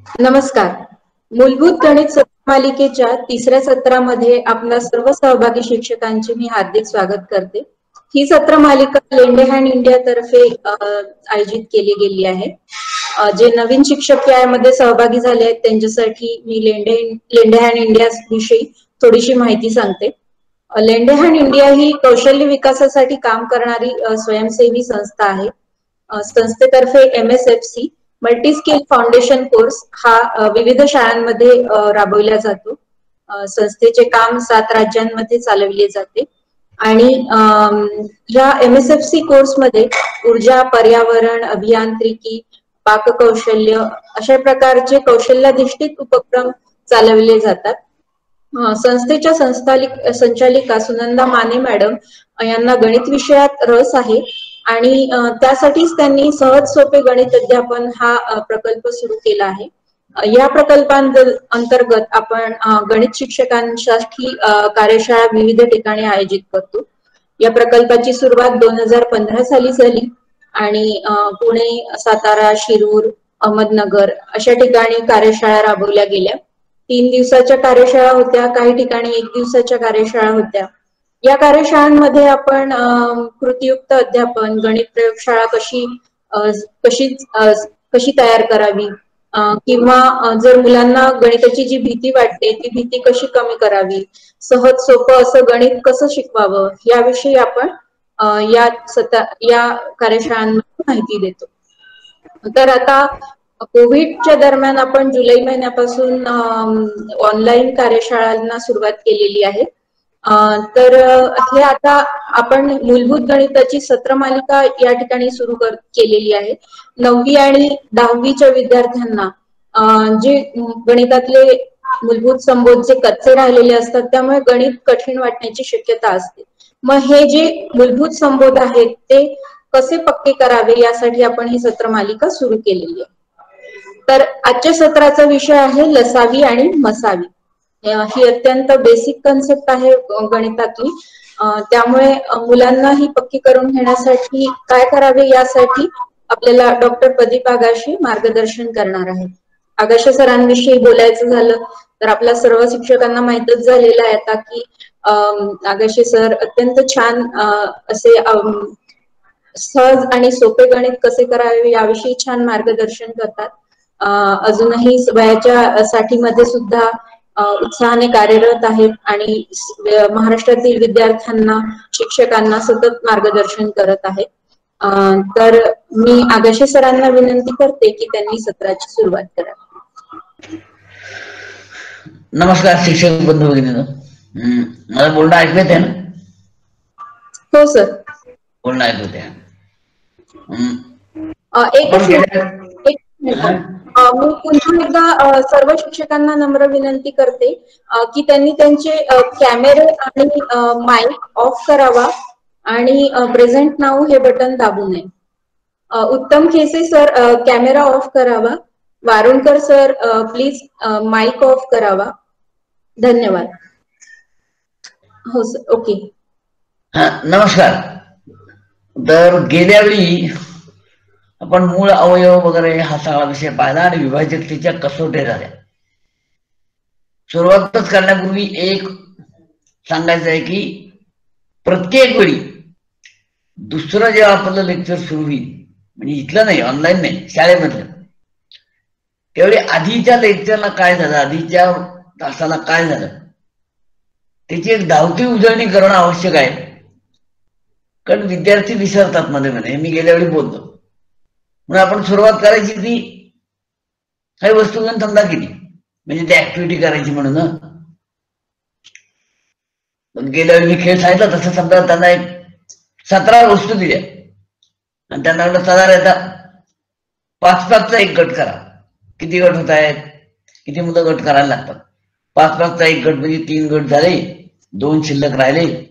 नमस्कार. मूलभूत गणित सत्र मालिकेच्या तिसऱ्या सत्रामध्ये आपल्या सर्व सहभागी शिक्षकांचे मी हार्दिक स्वागत करते. ही सत्र मालिका लेंडे हँड इंडिया तर्फे आयोजित केली गेली आहे. जे नवीन शिक्षक यामध्ये सहभागी झाले आहेत त्यांच्यासाठी मी लेंडे हँड इंडिया विषयी थोडीशी माहिती सांगते. लेंडे हँड इंडिया ही कौशल्य विकासासाठी काम करणारी स्वयंसेवी संस्था आहे. संस्थेतर्फे MSFC multi skill foundation course हा विविध शाळांमध्ये राबवला जातो. संस्थेचे काम 7 राज्यांमध्ये चालविले जाते आणि या MSFC कोर्समध्ये ऊर्जा, पर्यावरण, अभियांत्रिकी, पाककौशल्य अशा प्रकारचे कौशल्याधिष्ठित उपक्रम चालविले जातात. संस्थेच्या संचालिका सुनंदा माने मॅडम यांना गणित विषयात रस आहे आणि त्यासाठीच त्यांनी सहज सोपे गणित अध्यापन हा प्रकल्प सुरू केला आहे. या प्रकल्पांतर्गत आपण गणित शिक्षकांसाठी कार्यशाळा विविध ठिकाणी आयोजित करतो. या प्रकल्पाची सुरुवात 2015 साली झाली आणि पुणे, सातारा, शिरूर, अहमदनगर अशा ठिकाणी कार्यशाळा राबवल्या गेल्या. 3 दिवसाच्या कार्यशाळा होत्या, काही ठिकाणी 1 दिवसाच्या कार्यशाळा होत्या. या कार्यशाळांमध्ये आपण कृतीयुक्त अध्यापन, गणित प्रयोगशाळा कशी तयार करावी किंवा जर मुलांना गणिताची जी भीती वाटते ती भीती कशी कमी करावी, सहज सोपं असं गणित कसं शिकवावं याविषयी आपण या कार्यशाळांमध्ये माहिती देतो. तर आता कोविडच्या दरम्यान आपण जुलै महिन्यापासून ऑनलाईन कार्यशाळांना सुरुवात केलेली आहे. तर हे आता आपण मूलभूत गणिताची सत्र मालिका या ठिकाणी सुरू केलेली आहे. 9वी आणि 10वीच्या विद्यार्थ्यांना जे गणितातले मूलभूत संबोध जे कच्चे राहिलेले असतात त्यामुळे गणित कठीण वाटण्याची शक्यता असते. मग हे जे मूलभूत संबोध आहेत ते कसे पक्के करावे यासाठी आपण ही सत्र मालिका सुरू केलेली आहे. तर आजच्या सत्राचा विषय आहे लसावी आणि मसावी. ही अत्यंत बेसिक कन्सेप्ट आहे गणितातली. त्यामुळे मुलांना ही पक्की करून घेण्यासाठी काय करावे यासाठी आपल्याला डॉक्टर प्रदीप आगाशे मार्गदर्शन करणार आहेत. आगाशे सरांविषयी बोलायचं झालं तर आपल्या सर्व शिक्षकांना माहितच झालेलं आहे आता की आगाशे सर अत्यंत छान असे सहज आणि सोपे गणित कसे करावे याविषयी छान मार्गदर्शन करतात. अजूनही वयाच्या साठीमध्ये सुद्धा उत्साहाने कार्यरत आहेत आणि महाराष्ट्रातील विद्यार्थ्यांना, शिक्षकांना सतत मार्गदर्शन करत आहेत. तर मी आगाशे सरांना विनंती करते की त्यांनी सत्राची सुरुवात करावी. नमस्कार शिक्षक बंधू भगिनींनो, मला बोलणं ऐकू येते ना? हो सर, बोलणं ऐकू येते. एक मिनिट मी पुन्हा एकदा सर्व शिक्षकांना नम्र विनंती करते की त्यांनी त्यांचे कॅमेरे आणि माईक ऑफ करावा आणि प्रेझेंट नाऊ हे बटन दाबू नये. उत्तम खेसे सर कॅमेरा ऑफ करावा. वारुणकर सर प्लीज माईक ऑफ करावा. धन्यवाद. हो सर, ओके. नमस्कार. तर गेल्या वेळी आपण मूळ अवयव वगैरे हा सगळा विषय पाहिला आणि विभाजकतेच्या कसोट्या झाल्या. सुरुवातच करण्यापूर्वी एक सांगायचं आहे की प्रत्येक वेळी दुसरं जेव्हा आपलं लेक्चर सुरू होईल, म्हणजे इथलं नाही, ऑनलाईन नाही, शाळेमधलं, त्यावेळी आधीच्या लेक्चरला काय झालं, आधीच्या तासाला काय झालं त्याची एक धावती उजळणी करणं आवश्यक आहे. कारण विद्यार्थी विसरतात मध्ये मध्ये, मी गेल्या वेळी बोलतो. म्हणून आपण सुरुवात करायची ती काही वस्तू घेऊन समजा किती, म्हणजे ती ऍक्टिव्हिटी करायची म्हणून. गेल्या वेळी मी खेळ सांगितला तसं समजा त्यांना एक 17 वस्तू दिल्या आणि त्यांना एवढं साधारण 5-5चा एक गट करा. किती गट होत आहेत, किती मुलं गट करायला लागतात? 5-5चा एक गट म्हणजे 3 गट झाले, 2 शिल्लक राहिले.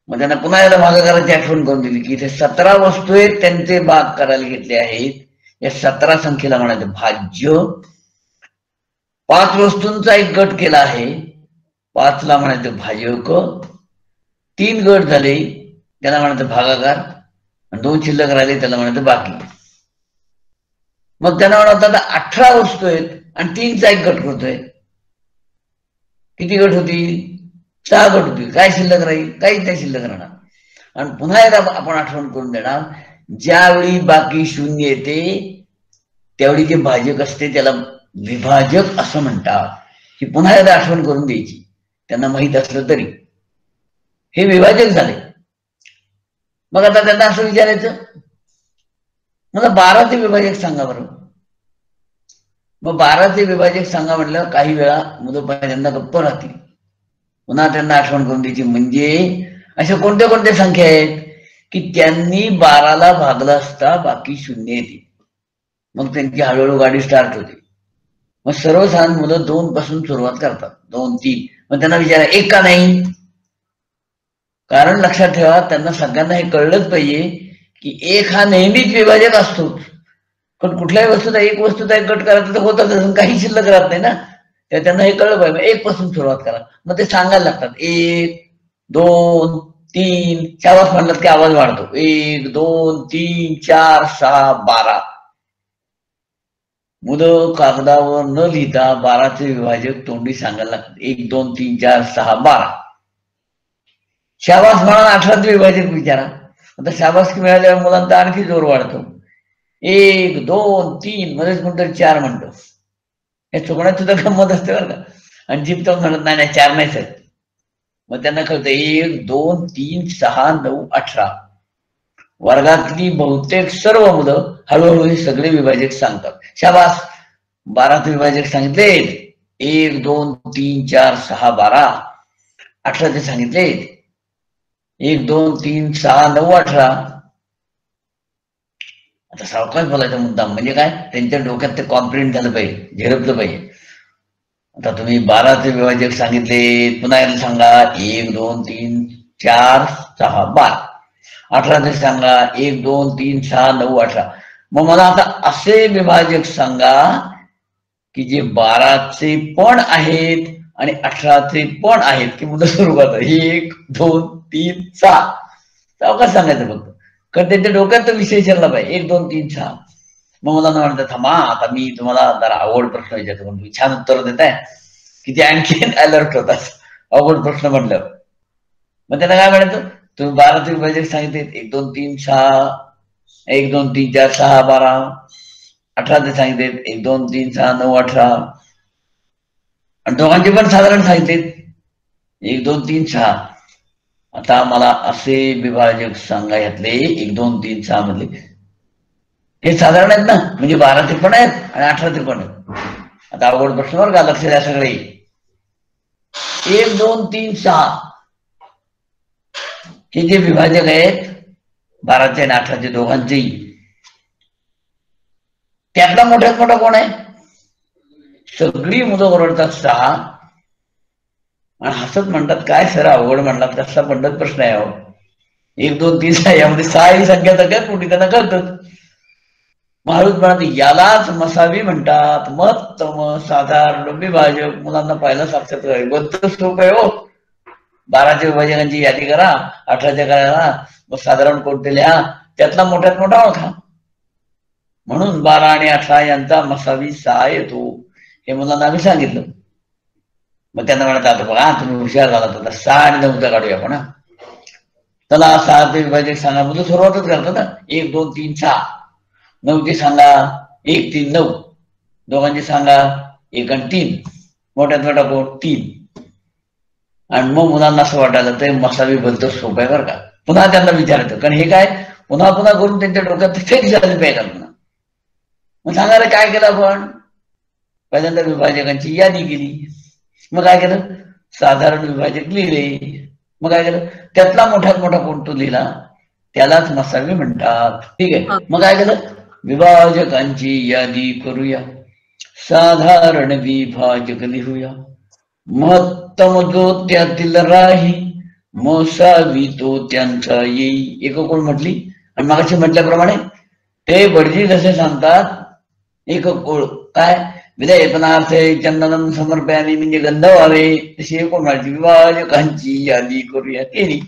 मग त्यांना पुन्हा याला भागाकाराची आठवण करून दिली की इथे 17 वस्तू आहेत, त्यांचे भाग करायला घेतले आहेत. या 17 संख्येला म्हणायचं भाज्य. 5 वस्तूंचा एक गट केला आहे, 5ला म्हणायचं भाजक. 3 गट झाले त्याला म्हणायचं भागाकार आणि 2 शिल्लक राहिले त्याला म्हणायचं बाकी. मग त्यांना म्हणतात 18 वस्तू आहेत आणि 3चा एक गट करतोय. किती गट होतील? 6 गट होतील. काय शिल्लक राहील? काहीच नाही शिल्लक राहणार. आणि पुन्हा एकदा आपण आठवण करून देणार, ज्यावेळी बाकी शून्य येते त्यावेळी जे भाजक असते त्याला विभाजक असं म्हणतात. ही पुन्हा एकदा आठवण करून द्यायची, त्यांना माहित असलं तरी. हे विभाजक झाले. मग आता त्यांना असं विचारायचं, मला 12चे विभाजक सांगा बरं. मग 12चे विभाजक सांगा म्हटलं, काही वेळा मुलं पहिल्यांदा गप्प राहतील. पुन्हा त्यांना आठवण करून द्यायची, म्हणजे अशा कोणत्या कोणत्या संख्या आहेत की त्यांनी 12ला भागला असता बाकी शून्य येते. मग त्यांची हळूहळू गाडी स्टार्ट होते. मग सर्वसाधारण मुलं 2 पासून सुरुवात करतात. 2, 3. मग त्यांना विचारा 1 का नाही? कारण लक्षात ठेवा, त्यांना सगळ्यांना हे कळलंच पाहिजे की 1 हा नेहमीच विभाजक असतोच. पण कुठल्याही वस्तूचा एक वस्तूचा एक गट करायचा तर होतच, काही शिल्लक राहत नाही ना. त्यांना हे कळलं पाहिजे. 1 पासून सुरुवात करा. मग ते सांगायला लागतात 1, 2, 3. शाबास म्हणलं की आवाज वाढतो. 1, 2, 3, 4, 6, 12. मुलं कागदावर न लिहिता 12चे विभाजक तोंडी सांगायला लागतात. 1, 2, 3, 4, 6, 12. शाबास म्हणा 18चे विभाजक विचारा. आता शाबासकी मिळाल्यावर मुलांचा आणखी जोर वाढतो. 1, 2, 3 मध्येच कोणतरी 4 म्हणतो. हे चुकण्यात सुद्धा गंमत असते बरं का. आणि जीप तर म्हणत नाही 4 नाही सर. मग त्यांना कळतं 1, 2, 3, 6, 9, 18. वर्गातली बहुतेक सर्व मुलं हळूहळू हे सगळे विभाजक सांगतात. शाबास 12चे विभाजक सांगितले. 1, 2, 3, 4, 6, 12. 18चे सांगितले. 1, 2, 3, 6, 9, 18. आता सावकाश बोलायचा मुद्दाम, म्हणजे काय, त्यांच्या डोक्यात ते कॉम्प्रिहेंड झालं पाहिजे, झेरपलं पाहिजे. आता तुम्ही 12चे विभाजक सांगितले, पुन्हा एकदा सांगा 1, 2, 3, 4, 6, 12. 18चे सांगा 1, 2, 3, 6, 9, 18. मग मला आता असे विभाजक सांगा की जे 12चे पण आहेत आणि 18चे पण आहेत, की मुलं सुरू करतात 1, 2, 3, 6. सावकाश सांगायचं फक्त, कारण त्यांच्या डोक्यात तो विषय शिरला पाहिजे. 1, 2, 3, 6. मग मुलांना म्हणतात थांबा, आता मी तुम्हाला जरा अवघड प्रश्न विचारतो, पण तुम्ही छान उत्तर देताय की ते आणखीन अलर्ट होतात अवघड प्रश्न म्हटलं. मग त्यांना काय म्हणायचं, तुम्ही 12चे विभाजक सांगितले 1, 2, 3, 6, 1, 2, 3, 4, 6, 12. 18चे सांगितले 1, 2, 3, 6, 9, 18. आणि दोघांचे पण साधारण सांगितले 1, 2, 3, 6. आता मला असे विभाजक सांगा यातले 1, 2, 3, 6 मधले, हे साधारण आहेत ना, म्हणजे 12चे पण आहेत आणि 18चे पण आहेत. आता अवघड प्रश्न बरं का, लक्ष द्या सगळे. 1, 2, 3, 6 हे जे विभाजक आहेत 12चे आणि 18चे दोघांचेही, त्यातला मोठ्यात मोठा कोण आहे? सगळी मुलं ओरडतात 6 आणि हसत म्हणतात काय सर अवघड म्हणतात, कसा पद्धत प्रश्न आहे. 1, 2, 3, 6 यामध्ये 6 ही संख्या सगळ्यात मोठी, त्यांना कळतं. माळूच म्हणतात यालाच मसावी म्हणतात. मत साधारण विभाजक. मुलांना पाहिलं साक्षात बद्दल सोप आहे हो. 12च्या विभाजकांची यादी करा, 18च्या करा, मग साधारण कोणते लिहा, त्यातला मोठ्यात मोठा ओळखा. म्हणून 12 आणि 18 यांचा मसावी 6 येतो, हे मुलांना आम्ही सांगितलं. मग त्यांना म्हणतात बघा तुम्ही हुशार झाला तर 6 आणि 9चा काढूया आपण. चला 6चे विभाजक सांगा. मुलं सुरुवातच करतात ना, 1, 2, 3, 6. 9चे सांगा 1, 3, 9. दोघांचे सांगा 1 आणि 3. मोठ्यात मोठा कोण? 3. आणि मग मुलांना असं वाटायला तर मसावी भलतं सोपं आहे बरं का. पुन्हा त्यांना विचारायचं, कारण हे काय पुन्हा पुन्हा करून त्यांच्या डोक्यात फिक्स झाले पाहिजे पुन्हा. मग सांगायला काय केलं आपण, पहिल्यांदा विभाजकांची यादी केली. मग काय केलं, साधारण विभाजक लिहिले. मग काय केलं, त्यातला मोठ्यात मोठा कोण तो लिहिला, त्यालाच मसावी म्हणतात. ठीक आहे. मग काय केलं, विभाजकांची यादी करूया, साधारण विभाजक लिहूया, महत्तम जो त्यातील राही, मसावी तो त्यांचा येई. एक कोण म्हटली, आणि मागाशी म्हटल्याप्रमाणे ते भटजी जसे सांगतात एक ओळ काय, विधेयपणार्थ चंदनम समर्पयामी म्हणजे गंध व्हावे, तशी कोण म्हणायची विभाजकांची यादी करूया, केली.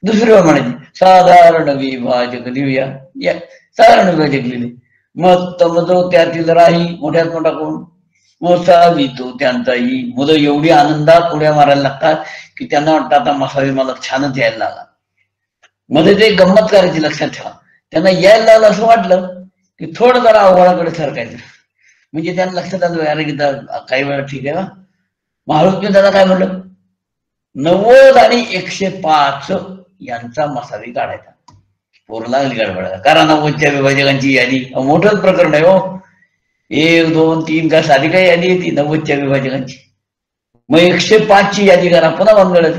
दुसरी म्हणायची साधारण विभाजक लिहूया, या साधारण विभाजक लिहिले. मग तमजो त्यातील राही, मोठ्यात मोठा कोण, मोसावी तो त्यांचाही. मुलं एवढी आनंदात उड्या मारायला लागतात की त्यांना वाटतं आता मसावी मला छानच यायला लागला. मध्ये ते गंमत करायची, लक्षात ठेवा. त्यांना यायला लागलं असं वाटलं की थोडं जरा अवघडाकडे सरकायचं, म्हणजे त्यांना लक्षात आलं अरे की काही वेळा ठीक आहे. महारुद्र दादा काय म्हणलं, 90 आणि 105 यांचा मसावी काढायचा. पोर लागली गडबडायला, कारण 90च्या विभाजकांची यादी मोठंच प्रकरण आहे हो. 1 2 3 का साधी काही यादी येते 90च्या विभाजकांची. मग 105 ची यादी करा, पुन्हा भानगड.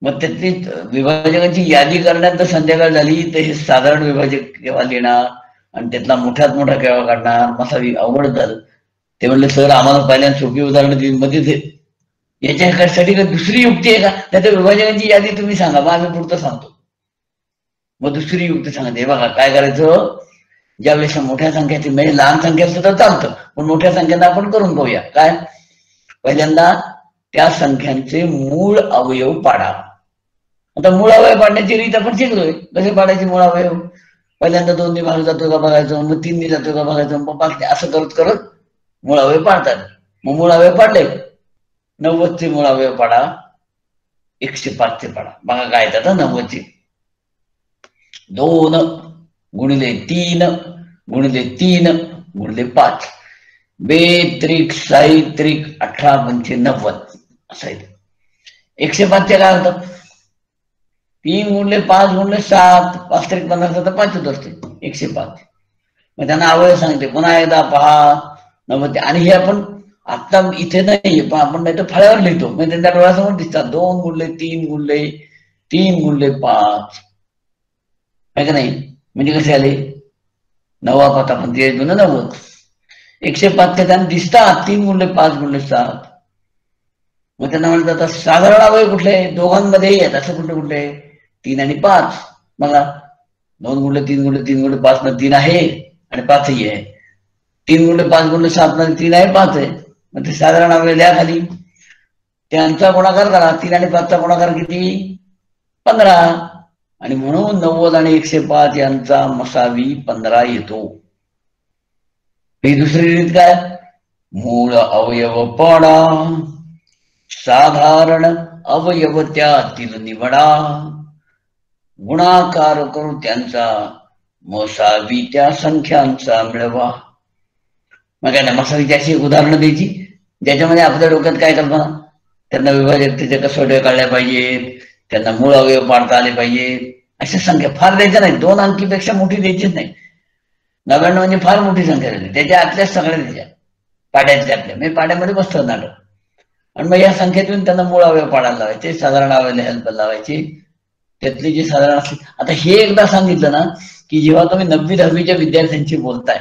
मग त्यातली विभाजकांची यादी करण्यात संध्याकाळ झाली तर हे साधारण विभाजक केव्हा लिहिणार आणि त्यातला मोठ्यात मोठा केव्हा काढणार, मसावी अवघड झालं. ते म्हणले सर आम्हाला पहिल्यांदा सोपी उदाहरण दिली मध्ये याच्यासाठी दुसरी युक्ती आहे का, त्याच्या विभाजकांची यादी तुम्ही सांगा, मग आम्ही पुढचं सांगतो. मग दुसरी युक्ती सांगते, बघा काय करायचं, ज्यावेळेस मोठ्या संख्येची म्हणजे लहान संख्या सुद्धा चालतं पण मोठ्या संख्येनं आपण करून पाहूया. काय, पहिल्यांदा त्या संख्यांचे मूळ अवयव पाडा. आता मूळ अवयव पाडण्याची रीत आपण शिकलोय, कसे पाडायचे मूळ अवयव. पहिल्यांदा 2 ने भाग जातो का बघायचं, मग 3 ने जातो का बघायचं, मग 5 ने, असं करत करत मूळ अवयव पाडतात. मग मूळ अवयव पाडले, 90 चे मूळ अवयव पाडा, 105 चे पाडा. बघा काय येतात 90 चे, 2 गुणिले 3 गुणिले 3 गुणिले 5, बेत्रिक साहित्रिक 18 पंचे 90 असं आहे. 105 चे काय होतं, 3 गुणले 5 गुणले 7, 5 त्रिक 15 तर 5 होत असते 105. मग त्यांना अवयव सांगते, पुन्हा एकदा पहा 90. आणि हे आपण आता इथे नाही पण आपण नाही तर फळ्यावर लिहितो, म्हणजे त्यांच्या डोळ्यासमोर दिसतात. 2 गुणले 3 गुणले 3 गुणले 5 आहे का नाही, म्हणजे कसे आले 9 5 आपण 90. 105 ते त्यांना दिसतात 3 गुणले 5 गुणले 7. मग त्यांना म्हणतात आता साधारण अवयव कुठले, दोघांमध्ये येत असं कुठले कुठले, 3 आणि 5. बघा 2 गुणले 3 गुणले 3 गुणले 5 मध्ये 3 आहे आणि 5 ही आहे. 3 गुणले 5 गुणले 7 मध्ये 3 आहे 5 आहे. मग ते साधारण अवयव लिहा खाली, त्यांचा गुणाकार करा. 3 आणि 5 चा गुणाकार किती, 15. आणि म्हणून 90 आणि 105 यांचा मसावी 15 येतो. ही दुसरी रीत काय, मूळ अवयव पाडा, साधारण अवयव त्यातील निवडा, गुणाकार करू त्यांचा, मसावी त्या संख्यांचा मिळवा. मग काय मसावीची अशी उदाहरणं द्यायची ज्याच्यामध्ये आपल्या डोक्यात काय कल्पना, त्यांना विभाजक त्याच्या कसोट्या काढल्या पाहिजेत, त्यांना मूळ अवयव पाडता आले पाहिजेत. अशा संख्या फार द्यायच्या नाही, 2 अंकीपेक्षा मोठी द्यायचीच नाही. 99 म्हणजे फार मोठी संख्या झाली, त्याच्या आतल्याच सगळ्या द्यायच्या, पाड्यातल्या आपल्या म्हणजे पाड्यामध्ये बसतं नाटक. आणि मग या संख्येतून त्यांना मूळ अवयव पाडायला लावायचे, साधारण अवयव हेल्प लावायचे, त्यातली जी साधारण असते. आता हे एकदा सांगितलं ना की जेव्हा तुम्ही 9वी 10वीच्या विद्यार्थ्यांशी बोलताय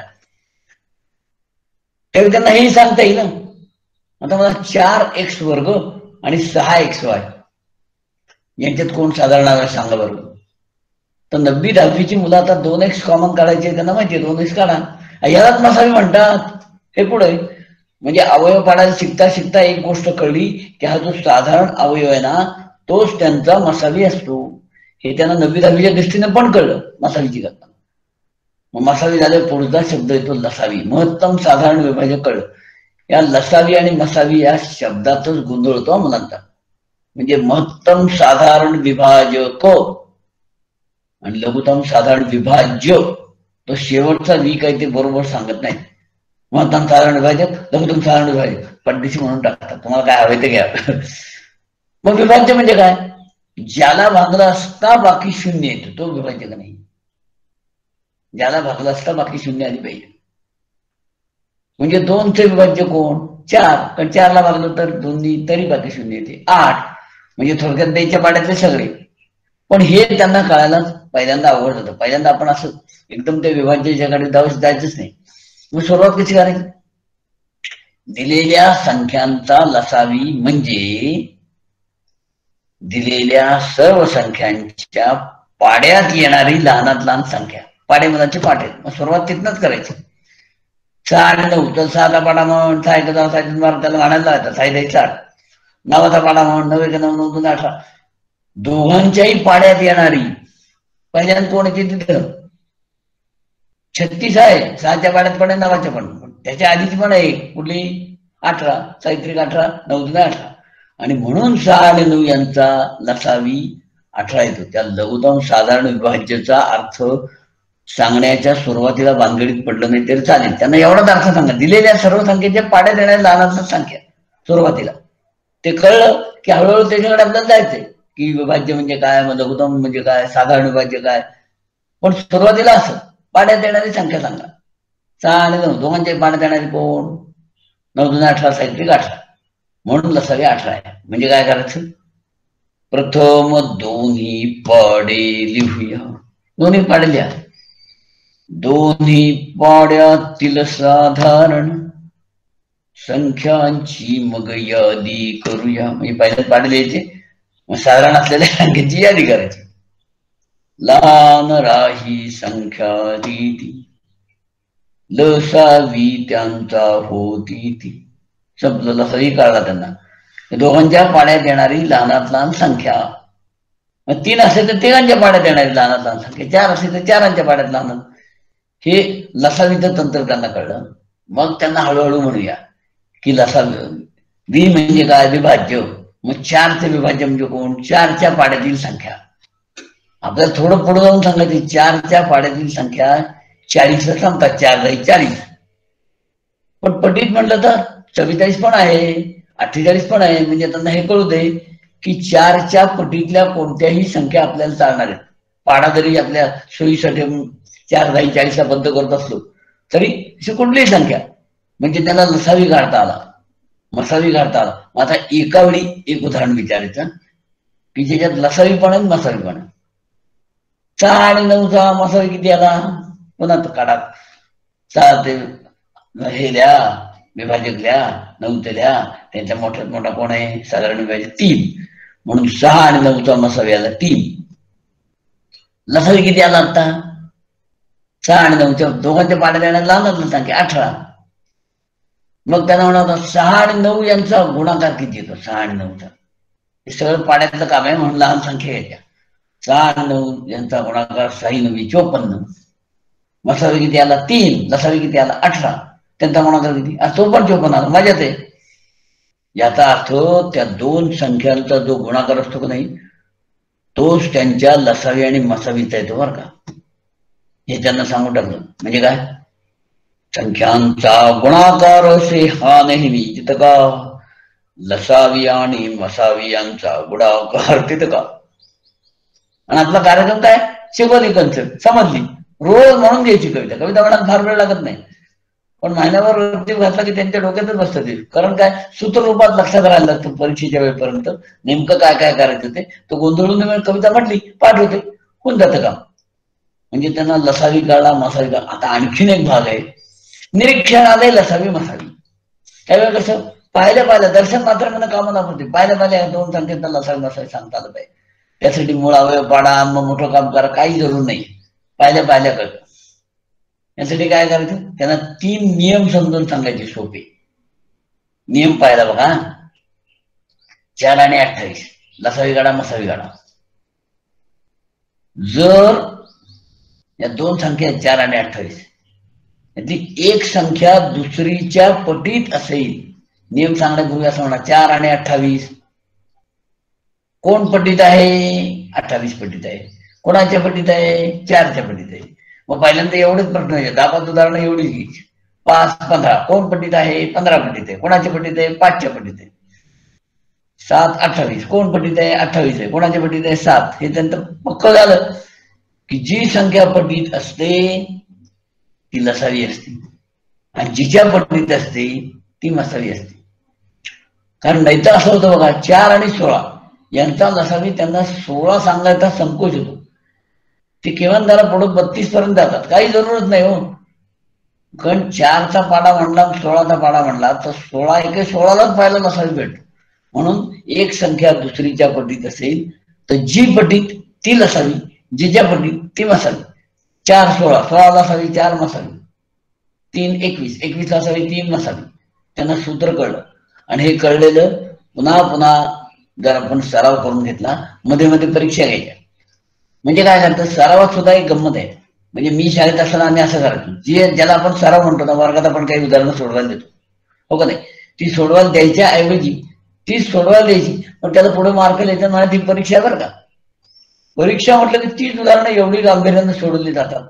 त्यावेळी त्यांना हेही सांगता येईल ना. आता मला 4x वर्ग आणि 6xy यांच्यात कोण साधारण अवयव सांगा बरोबर. तर 9वी 10वीची मुलं आता 2x कॉमन काढायचे, त्यांना माहितीये 2x काढा, यालाच मसावी म्हणतात. हे पुढे म्हणजे अवयव पाडायला शिकता शिकता एक गोष्ट कळली की हा जो साधारण अवयव आहे ना तोच त्यांचा मसावी असतो. हे त्यांना 9वी 10वीच्या दृष्टीने पण कळलं मसावीची करता. मग मसावी झाले, पुढचा शब्द येतो लसावी, महत्तम साधारण विभाजक कळलं. या लसावी आणि मसावी या शब्दातच गोंधळतो मुलांचा. म्हणजे महत्तम साधारण विभाजक आणि लघुतम साधारण विभाज्य, तो शेवटचा वी काही ते बरोबर सांगत नाही. महत्तम साधारण विभाजक, लघुतम साधारण विभाजक पद्धती म्हणून टाकतात, तुम्हाला काय हवे ते घ्या. मग विभाज्य म्हणजे काय, ज्याला भागला असता बाकी शून्य येतो तो विभाज्य नाही. ज्याला भागला असता बाकी शून्य आली पाहिजे. म्हणजे 2चे विभाज्य कोण, 4, कारण 4 ला भागलं तर 2 तरी बाकी शून्य येते, 8. म्हणजे थोडक्यात द्यायच्या पाड्यातले सगळे. पण हे त्यांना कळायला पहिल्यांदा अवघड होतं. पहिल्यांदा आपण असं एकदम त्या विभाज्य जगाकडे जायचंच नाही. मग सुरुवात कशी करायची, दिलेल्या संख्यांचा लसावी म्हणजे दिलेल्या सर्व संख्यांच्या पाड्यात येणारी लहानात लहान संख्या, पाडे मुलांचे पाठ आहेत. मग सुरुवात तिथनच करायची. 6 आणि 9 तर 6चा पाडा म्हणून 6 1 10 6 12 त्याला म्हणायला लावायचा 6 4. 9चा पाडा म्हणून 9 1 9 9 2 18. दोघांच्याही पाड्यात येणारी पहिल्यांदा कोण येते तिथं 36 आहे, 6च्या पाड्यात पण आहे, 9च्या पण, त्याच्या आधीची पण आहे कुठली 18, साहित्रिक 18, 9 दुणे 18, आणि म्हणून 6 आणि 9 यांचा लसावी 18 येतो. त्या लघुतम साधारण विभाज्याचा अर्थ सांगण्याच्या सुरुवातीला भानगडीत पडलं नाही तरी चालेल. त्यांना एवढाच अर्थ सांगा, दिलेल्या सर्व संख्येच्या पाड्या देणाऱ्या लहानाचा संख्या सुरुवातीला ते कळलं की हळूहळू त्याच्याकडे आपल्याला जायचंय की विभाज्य म्हणजे काय, लघुतम म्हणजे काय, साधारण विभाज्य काय. पण सुरुवातीला असं पाड्या देणारी संख्या सांगा. 6 आणि 9 दोघांच्या पाड्या देणारी कोण? 9 दुणे 18, साहित्रिक 18, म्हणून लसावी 18 आहे. म्हणजे काय करायचं? प्रथम दोन्ही पाडे लिहूया. दोन्ही पाडे लिहा. दोन्ही पाड्यातील साधारण संख्यांची मग यादी करूया. म्हणजे पहिल्याच पाडे लिहायचे, मग साधारण असलेल्या संख्येची यादी करायची. लहान राही संख्या ती लसावी त्यांचा होती ती. संपलं, लसावी काढला त्यांना. दोघांच्या पाड्यात येणारी लहानात लहान संख्या. मग 3 असेल तर 3 पाड्यात येणारी लहानात लहान संख्या, 4 असेल तर 4 पाड्यात लहान. हे लसावीचं तंत्र त्यांना कळलं. मग त्यांना हळूहळू म्हणूया की लसावी म्हणजे काय? विभाज्य. मग 4चे विभाज्य म्हणजे कोण? 4च्या पाड्यातील संख्या. आपल्याला थोडं पुढे जाऊन सांगायची 4च्या पाड्यातील संख्या 40 सांगतात. 4 जाई 40. पण पटीत म्हटलं तर 44 पण आहे, 48 पण आहे. म्हणजे त्यांना हे कळू दे की 4च्या पटीतल्या कोणत्याही संख्या आपल्याला चालणार आहेत. पाडा जरी आपल्या सोयीसाठी 4 जाई 40ला बद्ध करत असलो तरी अशी कुठलीही संख्या म्हणजे त्याला लसावी काढता आला, मसावी काढता आला. मग आता एका वेळी एक उदाहरण विचारायचं की ज्याच्यात लसावी पण आहे, मसावी पण आहे. 6 आणि 9चा मसावी किती आला? पुन्हा काढा. 6 ते हे लिहा, विभाजक लिहा, 9 ते लिहा. त्यांच्या मोठ्यात मोठा कोण आहे? साधारण विभाजक 3. म्हणून 6 आणि 9चा मसावी आला 3. लसावी किती आला आता? 6 आणि 9च्या दोघांच्या पाड्या देण्यात लहान संख्या 18. मग त्यांना म्हणा 6 आणि 9 यांचा गुणाकार किती येतो? 6 आणि 9चा हे सगळं पाड्यातलं काम आहे, म्हणून लहान संख्या येत्या. 6 आणि 9 यांचा गुणाकार 6 9 54. मसावी किती आला? 3. लसावी किती आला? 18. त्यांचा गुणाकार किती? तो पण 54 आला. मजाच आहे. याचा अर्थ त्या दोन संख्यांचा जो गुणाकार असतो की नाही तोच त्यांच्या लसावी आणि मसावीचा येतो बरं का. हे त्यांना सांगून टाकलं. म्हणजे काय? संख्यांचा गुणाकार असे हा नेहमी तितका, लसावी आणि मसावी यांचा गुणाकार तितका. आणि आपला कार्यक्रम काय? शिकवली कन्सेप्ट समजली, रोज म्हणून घ्यायची कविता. कविता म्हणायला फार वेळ लागत नाही, पण महिन्याभर वरती घातला की त्यांच्या डोक्यातच बसतं ते. कारण काय? सूत्ररूपात लक्षात राहायला लागतं परीक्षेच्या वेळेपर्यंत नेमकं काय काय करायचं ते. तो गोंधळून कविता म्हटली पाठ होते, होऊन जातं काम. म्हणजे त्यांना लसावी काढा, मसावी काढा. आता आणखीन एक भाग आहे, निरीक्षण आलंय लसावी मसावी. त्यावेळेला कसं पाहिल्या दर्शन मात्र म्हणून कामाला पडते. पाहिल्या दोन संख्येत लसावी मसावी सांगता आलं पाहिजे. त्यासाठी मूळ अवयव पाडा, मग मोठं काम करा, काही जरूर नाही. पाहिल्या कळत. यासाठी काय करायचं? त्यांना 3 नियम समजून सांगायचे सोपे. नियम पाहिला बघा. 4 आणि 28 लसावी काढा, मसावी काढा. जर या दोन संख्या 4 आणि 28 यातली एक संख्या दुसरीच्या पटीत असेल, नियम सांगण्यापूर्वी असं म्हणा 4 आणि 28 कोण पटीत आहे? 28 पटीत आहे. कोणाच्या पटीत आहे? 4च्या पटीत आहे. मग पहिल्यांदा एवढेच प्रश्न आहे, 10 उदाहरणं एवढीच घ्यायची. 5 15 कोण पटीत आहे? 15 पटीत आहे. कोणाच्या पटीत आहे? 5च्या पटीत आहे. 7 28 कोण पटीत आहे? 28 आहे. कोणाच्या पटीत आहे? 7. हे त्यांचं पक्क झालं की जी संख्या पटीत असते ती लसावी असते आणि जिच्या पटीत असते ती मसावी असते. कारण नाहीतर असं होतं बघा, 4 आणि 16 यांचा लसावी त्यांना 16 सांगायचा संकोच होतो. ते किमान त्याला पुढे 32 पर्यंत जातात, काही जरूरत नाही हो. कारण 4चा पाडा म्हणला 16चा पाडा म्हणला तर 16 एके 16लाच पाहायला लसावी भेटतो. म्हणून एक संख्या दुसरीच्या पटीत असेल तर जी पटीत ती लसावी, जिच्या पटीत ती मसावी. 4 16 16 लसावी, 4 मसावी. 3 21 21 लसावी, 3 मसावी. त्यांना सूत्र कळलं. आणि हे कळलेलं पुन्हा पुन्हा जर आपण सराव करून घेतला, मध्ये मध्ये परीक्षा घ्यायच्या. म्हणजे काय करतं, सरावात सुद्धा एक गंमत आहे. म्हणजे मी शाळेत असताना आम्ही असं करायचो, ज्याला आपण सराव म्हणतो ना, वर्गात आपण काही उदाहरणं सोडवायला देतो, हो का नाही, ती सोडवायला द्यायच्या ऐवजी ती सोडवायला द्यायची, पण त्याला पुढे मार्क लिहायचं मला ती परीक्षा बरं का. परीक्षा म्हटलं की तीच उदाहरणं एवढी गांभीर्यानं सोडवली जातात.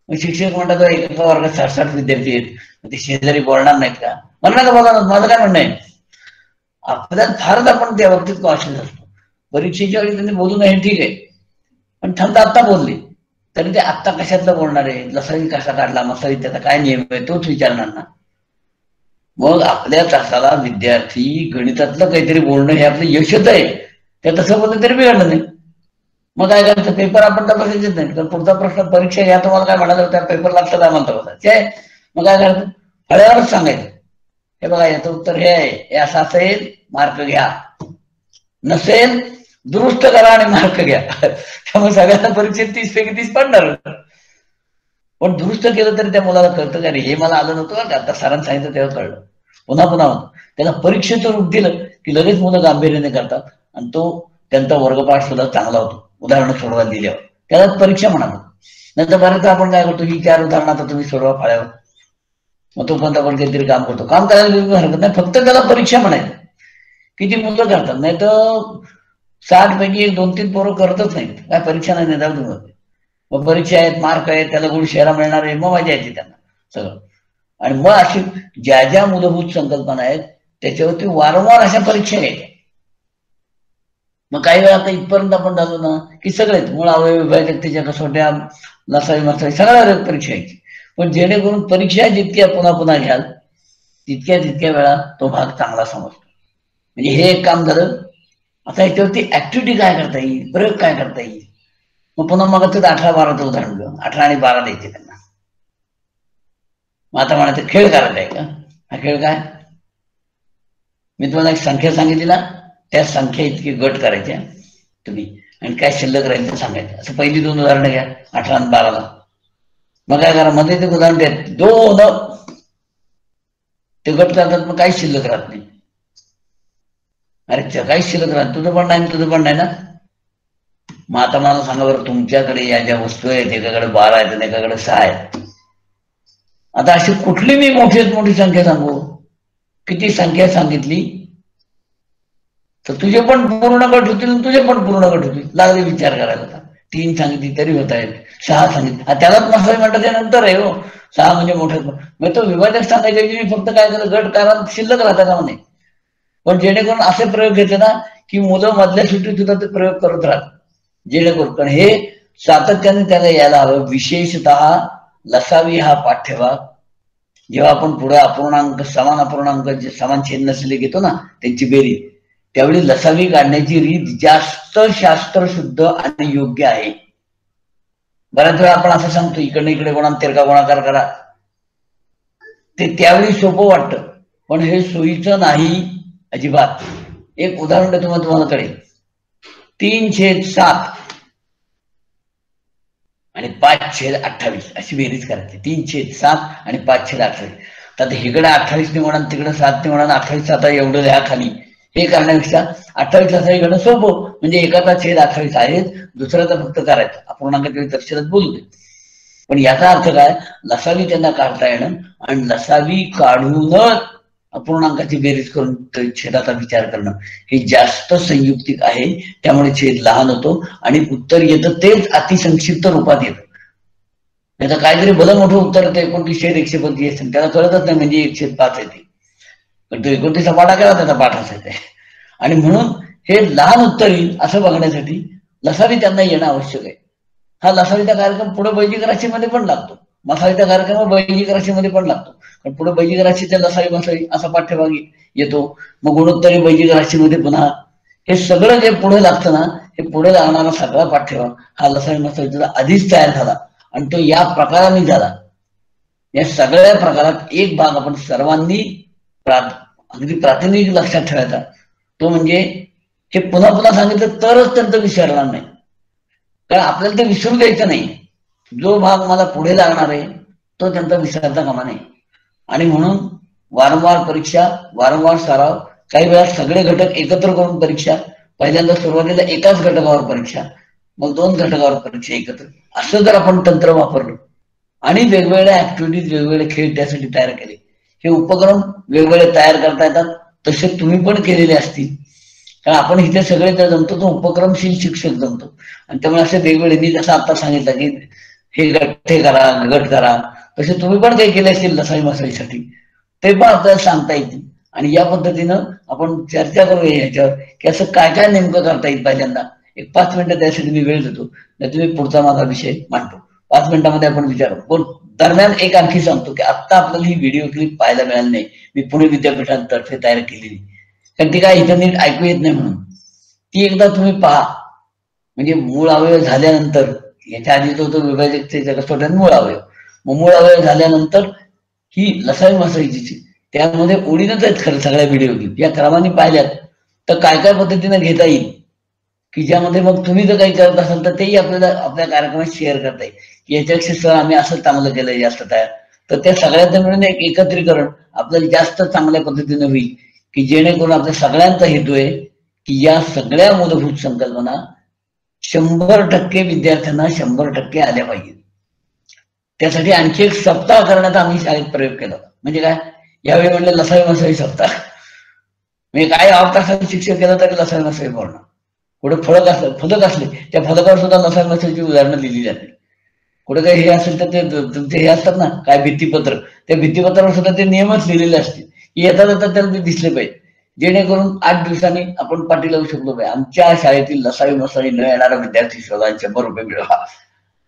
शिक्षक म्हणतात एका वर्गात 60-60 विद्यार्थी आहेत, ते शेजारी बोलणार नाहीत का? म्हणणार का बोलणार? माझं काय म्हणणं आहे, आपल्याला फारच आपण त्या बाबतीत कॉशियस असतो. परीक्षेच्या वेळी त्यांनी बोलू नये ठीक आहे, पण थंड आत्ता बोलले तरी ते आत्ता कशातलं बोलणार आहे, लसावी कसा काढला, मसावी त्याचा काय नियम आहे तोच विचारणार ना. मग आपल्या तासाला विद्यार्थी गणितातलं काहीतरी बोलणं हे आपलं यशच आहे, त्या तसं बोललं तरी बिघडलं नाही. मग काय करायचं, पेपर आपण तपासायचेच नाही, तर पुढचा प्रश्न परीक्षा घ्या तुम्हाला काय म्हणाला त्या पेपर लागतं काय म्हणता बघा, मग काय करायचं, फळ्यावरच सांगायचं, हे बघा याचं उत्तर हे आहे, हे असं असेल मार्क घ्या, नसेल दुरुस्त करा आणि मार्क घ्या. त्यामुळे सगळ्यांना परीक्षेत 30 पैकी 30 पडणार. पण दुरुस्त केलं तरी त्या मुलाला कळतं का रे, हे मला आलं नव्हतं का, आता सरांनी सांगितलं तेव्हा कळलं, पुन्हा पुन्हा होतं. त्याला परीक्षेचं रूप दिलं की लगेच मुलं गांभीर्याने करतात आणि तो त्यांचा वर्गपाठ सुद्धा चांगला होतो. उदाहरणं सोडवायला दिल्यावर त्याला परीक्षा म्हणालो. नंतर बऱ्याच आपण काय करतो, ही 4 उदाहरणं आता तुम्ही सोडवा फळ्यावर, मग तोपर्यंत आपण काहीतरी काम करतो, काम करायला हरकत नाही, फक्त त्याला परीक्षा म्हणायचं. किती मुलं करतात, नाही तर 60 पैकी 2-3 पोरं करतच नाहीत, काय परीक्षा नाही जाऊ तुम्हाला, मग परीक्षा आहेत, मार्क आहेत, त्याला गुण शेरा मिळणार आहे, मग मजा येते त्यांना सगळं. आणि मग अशी ज्या ज्या मूलभूत संकल्पना आहेत त्याच्यावरती वारंवार अशा परीक्षा घ्यायच्या. मग काही वेळा आता इथपर्यंत आपण झालो ना की सगळेच मूळ अवयव विभाजकतेच्या कसोट्या, लसावी मसावी सगळ्या परीक्षा घ्यायची. पण जेणेकरून परीक्षा जितक्या पुन्हा पुन्हा घ्याल तितक्या वेळा तो भाग चांगला समजतो. म्हणजे हे एक काम झालं. आता याच्यावरती ऍक्टिव्हिटी काय करता येईल, प्रयोग काय करता येईल. मग पुन्हा मग 18-12चं उदाहरण घेऊ, 18 आणि 12 द्यायचे त्यांना. मग आता म्हणायचं खेळ करायचा आहे का, हा खेळ काय, मी तुम्हाला एक संख्या सांगितली ना, त्या संख्या इतकी गट करायच्या तुम्ही आणि काय शिल्लक राहील ते सांगायचं. असं पहिली 2 उदाहरणं घ्या 18 आणि 12ला. मग काय करा, मध्ये ते उदाहरण द्या 2 ते गट करतात, मग काही शिल्लक राहत नाही. अरे काही शिल्लक राहत, तुझं पण नाही तुझं पण नाही ना. मग आता मला सांगा बरं, तुमच्याकडे या ज्या वस्तू आहेत एकाकडे 12 आहेत आणि एकाकडे 6 आहेत. आता अशी कुठली मी मोठी संख्या सांगू, किती संख्या सांगितली तर तुझे पण पूर्ण गट होतील, तुझे पण पूर्ण गट होतील. लागले विचार करायला. 3 सांगितली तरी होत आहेत, 6 सांगितली, त्यालाच मसावी म्हणतात त्यानंतर आहे हो. 6 म्हणजे मोठे, मग तो विभाजक सांगायचे मी फक्त काय केलं, गट कारण शिल्लक राहतात का म्हणे. पण जेणेकरून असे प्रयोग घेतले ना की मुलं मधल्या सुट्टीत सुद्धा ते प्रयोग करत राहतात, जेणेकरून. कारण हे सातत्याने त्याला यायला हवं. विशेषतः लसावी हा पाठ्यभाग जेव्हा आपण पुढे अपूर्णांक, समान अपूर्णांक जे समान छेद नसलेले घेतो ना त्यांची बेरीज, त्यावेळी लसावी काढण्याची रीत जास्त शास्त्रशुद्ध आणि योग्य आहे. बऱ्याच वेळा आपण असं सांगतो इकडे इकडे गुणांक तिरका गुणाकार करा, ते त्यावेळी सोपं वाटतं पण हे सोयीचं नाही अजिबात. एक उदाहरण देतो मग तुम्हाला कळेल. 3/7 आणि 5/28 अशी बेरीज करायची. 3/7 आणि 5/28. तर इकडे 28 ने म्हणा, तिकडे 7 ने म्हणा, 28 आता एवढं लिहा खाली. हे करण्यापेक्षा 28 असं इकडं सोपं, म्हणजे एकाचा छेद 28 आहे, दुसऱ्याचा फक्त करायचा. अपूर्णांकाच्या तपशिलात बोलू दे. पण याचा अर्थ काय, लसावी त्यांना काढता येणं आणि लसावी काढूनच अपूर्णांकाची बेरीज करून छेदाचा विचार करणं हे जास्त संयुक्तिक आहे. त्यामुळे छेद लहान होतो आणि उत्तर येतं तेच अतिसंक्षिप्त रूपात येतं. त्याचं काहीतरी भलं मोठं उत्तर येतं 29/132 त्याला कळतच नाही, म्हणजे 1/5 येते. पण तो 29चा पाढा केला त्याचा पाठ असायचा. आणि म्हणून हे लहान उत्तर येईल असं बघण्यासाठी लसावी त्यांना येणं आवश्यक आहे. हा लसावीचा कार्यक्रम पुढे बैजिक राशीमध्ये पण लागतो, मसावीचा कार्यक्रम बैजिक राशीमध्ये पण लागतो. पण पुढे बैजिक राशीच्या लसावी मसावी असा पाठ्यभाग येतो. मग गुणोत्तरी बैजिक राशीमध्ये पुन्हा हे सगळं जे पुढे लागतं ना, हे पुढे लागणारा सगळा पाठ्यभाग हा लसावी मसावीचा आधीच तयार झाला आणि तो या प्रकाराने झाला. या सगळ्या प्रकारात एक भाग आपण सर्वांनी अगदी प्रातिनिधिक लक्षात ठेवायचा, तो म्हणजे हे पुन्हा पुन्हा सांगितलं तरच त्यांचं विसरणार नाही. कारण आपल्याला ते विसरू द्यायचं नाही. जो भाग मला पुढे लागणार आहे तो त्यांचा विसरता कामा नये. आणि म्हणून वारंवार परीक्षा, वारंवार सराव, काही वेळा सगळे घटक एकत्र करून परीक्षा, पहिल्यांदा सुरुवातीला एकाच घटकावर परीक्षा, मग 2 घटकावर परीक्षा एकत्र, असं जर आपण तंत्र वापरलं आणि वेगवेगळ्या ऍक्टिव्हिटीज, वेगवेगळे खेळ त्यासाठी तयार केले, हे उपक्रम वेगवेगळे तयार करता येतात. तसे तुम्ही पण केलेले असतील, कारण आपण इथे सगळे तर जमतो, तो उपक्रमशील शिक्षक जमतो. आणि त्यामुळे असे वेगवेगळे, मी जसं आता सांगितलं की हे करा, गट करा, तसे तुम्ही पण काही केले असतील लसाई मसाईसाठी, ते पण आपल्याला सांगता येतील. आणि या पद्धतीनं आपण चर्चा करूया याच्यावर की असं काय काय नेमकं करता येईल. पहिल्यांदा एक 5 मिनिटं त्यासाठी मी वेळ देतो, नाही तुम्ही पुढचा माझा विषय मांडतो. 5 मिनिटांमध्ये आपण विचारू. पण दरम्यान एक आणखी सांगतो की आता आपल्याला ही व्हिडिओ क्लिप पाहायला मिळाली नाही, मी पुणे विद्यापीठातर्फे तयार केलेली, कारण ती काय इथं नीट ऐकू येत नाही म्हणून. ती एकदा तुम्ही पहा. म्हणजे मूळ अवयव झाल्यानंतर, याच्या आधी तो विभाजकतेच्या कसोट्यात मूळ अवयव, मग मूळ अवयव झाल्यानंतर ही लसाई मसाईची, त्यामध्ये ओळीनच आहेत खरं सगळ्या व्हिडिओ क्लिप, या क्रमाने पाहिल्यात तर काय काय पद्धतीनं घेता येईल, की ज्यामध्ये मग तुम्ही जर काही करत असाल तर तेही आपल्याला आपल्या कार्यक्रमात शेअर करता येईल की याच्यापेक्षा सर आम्ही असं चांगलं केलंय जास्त तयार. तर त्या सगळ्यांचं मिळून एक एकत्रीकरण आपल्याला जास्त चांगल्या पद्धतीनं होईल, की जेणेकरून आपल्या सगळ्यांचा हेतू आहे की या सगळ्या मूलभूत संकल्पना 100% विद्यार्थ्यांना 100% आल्या पाहिजे. त्यासाठी आणखी एक सप्ताह करण्याचा आम्ही शाळेत प्रयोग केला. म्हणजे काय, यावेळी म्हणलं लसाई मसाई सप्ताह. म्हणजे काय 8 तासाचा शिक्षक केलं तरी लसाई मसाई बोलणार. कुठे फलक असले त्या फलकावर सुद्धा लसाई मसाईची उदाहरणं लिहिली जातील. कुठे काही हे असेल तर ते तुमचे हे असतात ना काय भित्तीपत्र, त्या भित्तीपत्रावर सुद्धा ते नियमच लिहिलेले असतील की येता जाता त्याला ते दिसले पाहिजे, जेणेकरून 8 दिवसांनी आपण पाठी लावू शकलो पाहिजे आमच्या शाळेतील लसाई मसाई न येणारा विद्यार्थी शोधा, 100 रुपये मिळवा.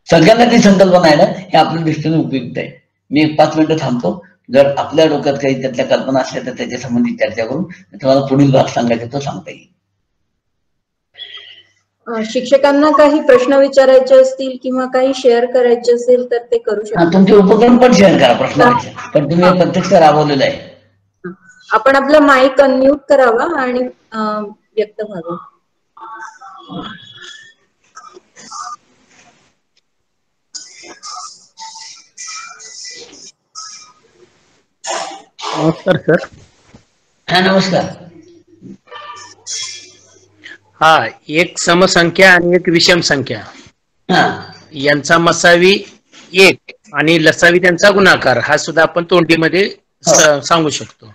सगळ्यांना ती संकल्पना आहे ना, हे आपल्या दृष्टीने उपयुक्त आहे. मी एक 5 मिनिटं थांबतो. जर आपल्या डोक्यात काही त्यातल्या कल्पना असल्या तर त्याच्या संबंधी चर्चा करून तुम्हाला पुढील भाग सांगायचा तो सांगता येईल. शिक्षकांना काही प्रश्न विचारायचे असतील किंवा काही शेअर करायचे असेल तर ते करू शकता. तुमचे उपक्रम पण शेअर करा प्रश्नापेक्षा, पण तुम्ही हे प्रत्यक्ष राबवलेलं आहे. आपण आपला माईक अनम्यूट करावा आणि व्यक्त व्हावं. नमस्कार सर. हा नमस्कार. हा, एक समसंख्या आणि एक विषम संख्या यांचा मसावी 1 आणि लसावी त्यांचा गुणाकार हा सुद्धा आपण तोंडीमध्ये सांगू शकतो.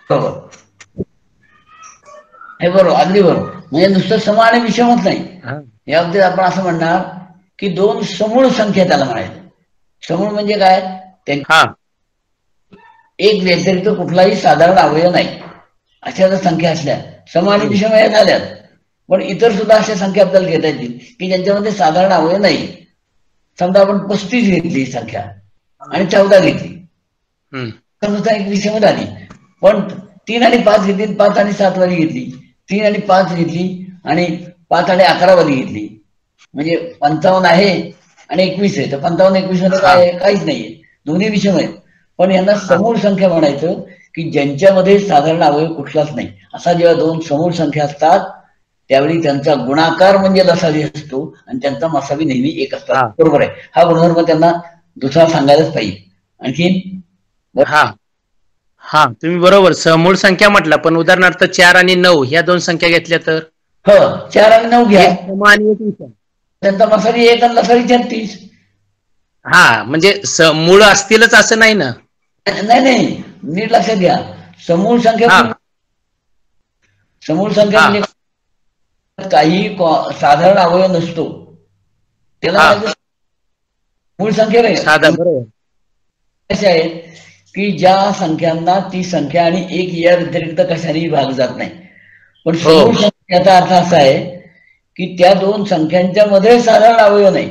हे बरोबर, अगदी बरोबर. म्हणजे नुसतं सम आणि विषमच नाही, या बाबतीत आपण असं म्हणणार की 2 समूळ संख्या त्याला म्हणायचं. समूळ म्हणजे काय, एक व्यतिरिक्त कुठलाही साधारण अवयव नाही अशा जर संख्या असल्या, सम आणि विषम या झाल्यात, पण इतर सुद्धा अशा संख्या आपल्याला घेता येतील की ज्यांच्यामध्ये साधारण अवयव नाही. समजा आपण 35 घेतली संख्या आणि 14 घेतली, समजा एक विषम झाली. पण 3 आणि 5 घेतली, 5 आणि 7 वाली घेतली, 3 आणि 5 घेतली आणि 5 आणि 11 वाली घेतली, म्हणजे 55 आहे आणि 21 आहे. तर 55-21 मध्ये काय आहे, काहीच नाहीये, दोन्ही विषम आहेत. पण यांना समूळ संख्या म्हणायचं की ज्यांच्यामध्ये साधारण अवयव कुठलाच नाही. असा जेव्हा 2 समूळ संख्या असतात त्यावेळी त्यांचा गुणाकार म्हणजे लसावी असतो आणि त्यांचा मसावी नेहमी 1 असतात. बरोबर आहे, हा गुणधर्म त्यांना दुसरा सांगायलाच पाहिजे. आणखी हा, तुम्ही बरोबर समूळ संख्या म्हटला, पण उदाहरणार्थ 4 आणि 9 ह्या 2 संख्या घेतल्या तर 4 आणि 9 घ्या, त्यांचा मसावी 1 आणि लसावी 36. म्हणजे मूळ असतीलच असं नाही ना. नाही, नीट लक्षात घ्या. समूळ संख्या म्हणजे काही साधारण अवयव नसतो त्याला मूळ संख्या नाही. अशा आहेत की ज्या संख्यांना ती संख्या आणि 1 या व्यतिरिक्त कशानेही भाग जात नाही. पण समूळ संख्याचा अर्थ असा आहे की त्या 2 संख्यांच्या मध्ये साधारण अवयव नाही,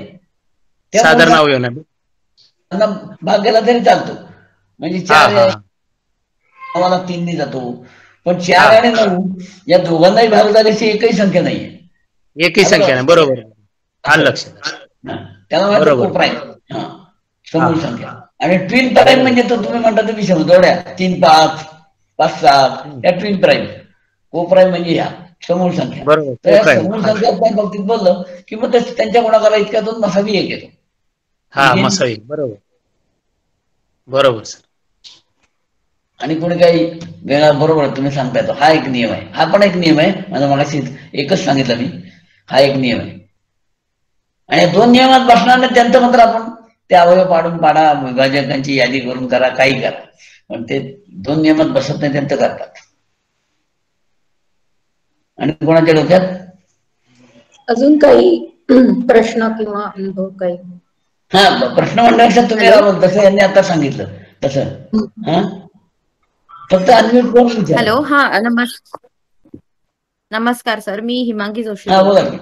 साधारण अवयव नाही, भाग गेला तरी चालतो. म्हणजे 4 आम्हाला 3 ने जातो, पण 4 आणि 9 या दोघांनाही भाग झाल्याची एकही संख्या नाहीये, एकही संख्या नाही. बरोबर, लक्षात. त्याला म्हणतात कोप्राईम, समूळ संख्या. आणि ट्विन प्राईम म्हणजे तो तुम्ही म्हणता ते विषम जोड्या, 3, 5, 5, 7 या ट्विन प्राईम. कोप्राईम म्हणजे ह्या समूळ संख्या. तर या समूळ संख्या आपण बाबतीत बोललं की मग त्यांच्या गुणाकारा इतक्यातून मसावी 1 येतो. मसावी, बरोबर बरोबर सर. आणि कोणी काही वेगळा, बरोबर तुम्ही सांगता येतो, हा एक नियम आहे. हा पण एक नियम आहे, मला मगाशी एकच सांगितलं मी, हा एक नियम आहे. आणि 2 नियमात बसणार नाही त्यांचं मात्र आपण ते अवयव पाडून पाडा, विभाजकांची यादी करून करा, काही करा, पण ते 2 नियमात बसत नाही त्यांचं करतात. आणि कोणाच्या डोक्यात अजून काही प्रश्न किंवा अनुभव काही? हा, प्रश्न म्हणण्यापेक्षा तुम्ही राहून जसं यांनी आता सांगितलं तसं. हा, फक्त अनम्यूट करून विचारा. हॅलो. हा, नमस्कार सर, मी हिमांगी जोशी हा, बोला. बोलते.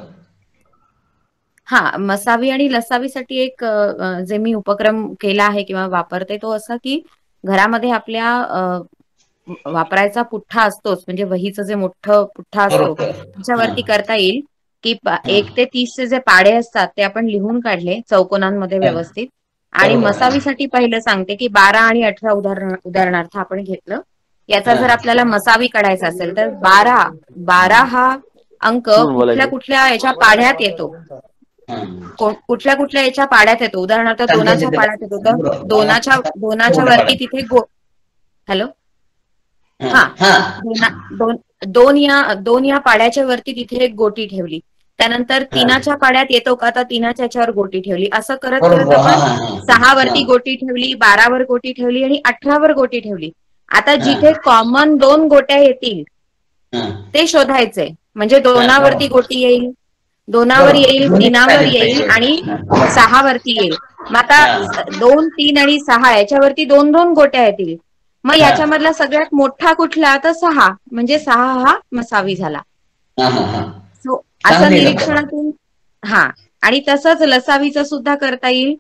हा, मसावी आणि लसावीसाठी एक जे मी उपक्रम केला आहे किंवा वापरते तो असा की घरामध्ये आपल्या वापरायचा पुठ्ठा असतोच, म्हणजे वहीचं जे मोठं पुठ्ठा असतो त्याच्यावरती करता येईल की 1 ते 30 जे पाढे असतात ते आपण लिहून काढले चौकोनांमध्ये व्यवस्थित. आणि मसावीसाठी पहिलं सांगते की 12 आणि 18 उदाहरणार्थ आपण घेतलं. याचा जर आपल्याला मसावी काढायचा असेल तर 12 हा अंक कुठल्या कुठल्या याच्या पाढ्यात येतो, कुठल्या कुठल्या याच्या पाड्यात येतो. उदाहरणार्थ 2च्या पाड्यात येतो तर 2च्या वरती तिथे हॅलो. हा, 2 या पाड्याच्या वरती तिथे एक गोटी ठेवली. त्यानंतर 3च्या पाड्यात येतो का, तर 3च्या याच्यावर गोटी ठेवली. असं करत करत आपण 6 वरती गोटी ठेवली, 12 वर गोटी ठेवली आणि 18 वर गोटी ठेवली. आता जिथे कॉमन 2 गोट्या येतील ते शोधायचे. म्हणजे 2वरती गोटी येईल, 2वर येईल, 3वर येईल आणि 6 वरती येईल. मग आता 2, 3 आणि 6 याच्यावरती 2-2 गोट्या येतील. मग याच्यामधला सगळ्यात मोठा कुठला, तर 6, म्हणजे 6 हा मसावी झाला. असं निरीक्षणातून. हा, आणि तसंच लसावीचं सुद्धा करता येईल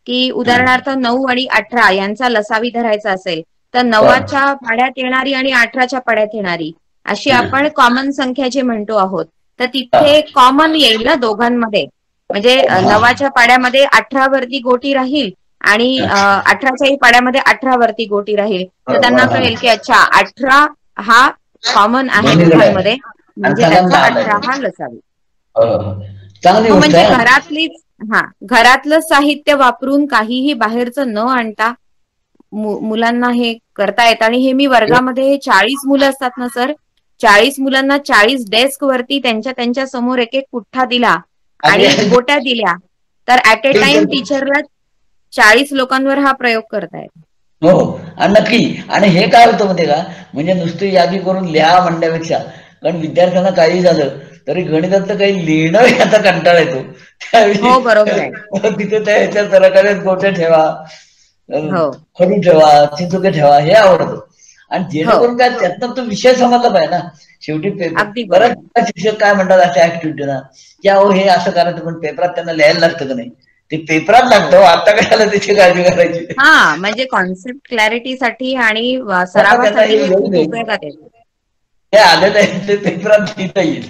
की उदाहरणार्थ 9 आणि 18 यांचा लसावी धरायचा असेल तर 9च्या पाड्यात येणारी आणि 18च्या पाड्यात येणारी अशी आपण कॉमन संख्या जे म्हणतो आहोत, तर तिथे कॉमन येईल ना दोघांमध्ये. म्हणजे 9च्या पाड्यामध्ये 18 वरती गोटी राहील आणि 18च्याही पाड्यामध्ये 18 वरती गोटी राहील. तर त्यांना कळेल की अच्छा 18 हा कॉमन आहे दोघांमध्ये, म्हणजे त्याचा 18 हा लसावी. म्हणजे घरातलं साहित्य वापरून काहीही बाहेरचं न आणता मुलांना हे करता येतं. आणि हे मी वर्गामध्ये 40 मुलं असतात ना सर, 40 मुलांना 40 डेस्क वरती त्यांच्या समोर एक पुठ्ठा दिला आणि गोट्या दिल्या तर ऍट ए टाइम टीचरला 40 लोकांवर हा प्रयोग करतायत. हो, नक्की. आणि हे काय होतं माहिती का, म्हणजे नुसती यादी करून लिहा म्हणण्यापेक्षा, कारण विद्यार्थ्यांना काही झालं तरी गणितातलं काही लिहिणं याचा कंटाळा येतो. हो, बरोबर आहे. तिथे त्या ह्याच्या सरकारने गोट्या ठेवा, खडू ठेवा, चिंचुके ठेवा, हे आवडतं. आणि जेणेकरून काय त्यातनं तो विषय समजला पाहिजे ना शेवटी. परत शिक्षक काय म्हणतात अशा ऍक्टिव्हिटीना की अहो हे असं करायचं, पण पेपरात त्यांना लिहायला लागतं का नाही, ते पेपरात लागतं. आता कशाला त्याची काळजी करायची. हा, म्हणजे कॉन्सेप्ट क्लॅरिटीसाठी आणि सरावासाठी उपयोगात येते. हे आलेलं आहे ते पेपरात लिहिता येईल.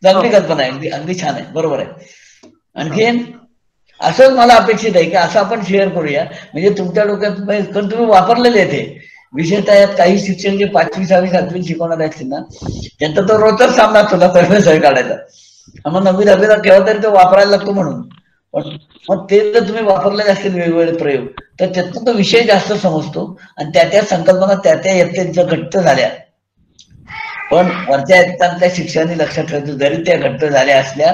चांगली कल्पना आहे, अगदी छान आहे, बरोबर आहे. आणखीन असंच मला अपेक्षित आहे की असं आपण शेअर करूया, म्हणजे तुमच्या डोक्यात, कारण तुम्ही वापरलेले आहेत हे विशेषतः. यात काही शिक्षक जे 5वी, 6वी, 7वी शिकवणार असतील ना, त्यांचा तो रोजचाच सामना तुला सगळं काढायचा. मग 9वी, 10वीला केव्हा तरी तो वापरायला लागतो म्हणून. पण मग ते जर तुम्ही वापरलेले असतील वेगवेगळे प्रयोग, तर त्यातून तो विषय जास्त समजतो आणि त्या संकल्पना त्या इयत्तेच्या घट्ट झाल्या. पण वरच्या इयत्तांच्या शिक्षकांनी लक्षात ठेवायचं, जरी त्या घट्ट झाल्या असल्या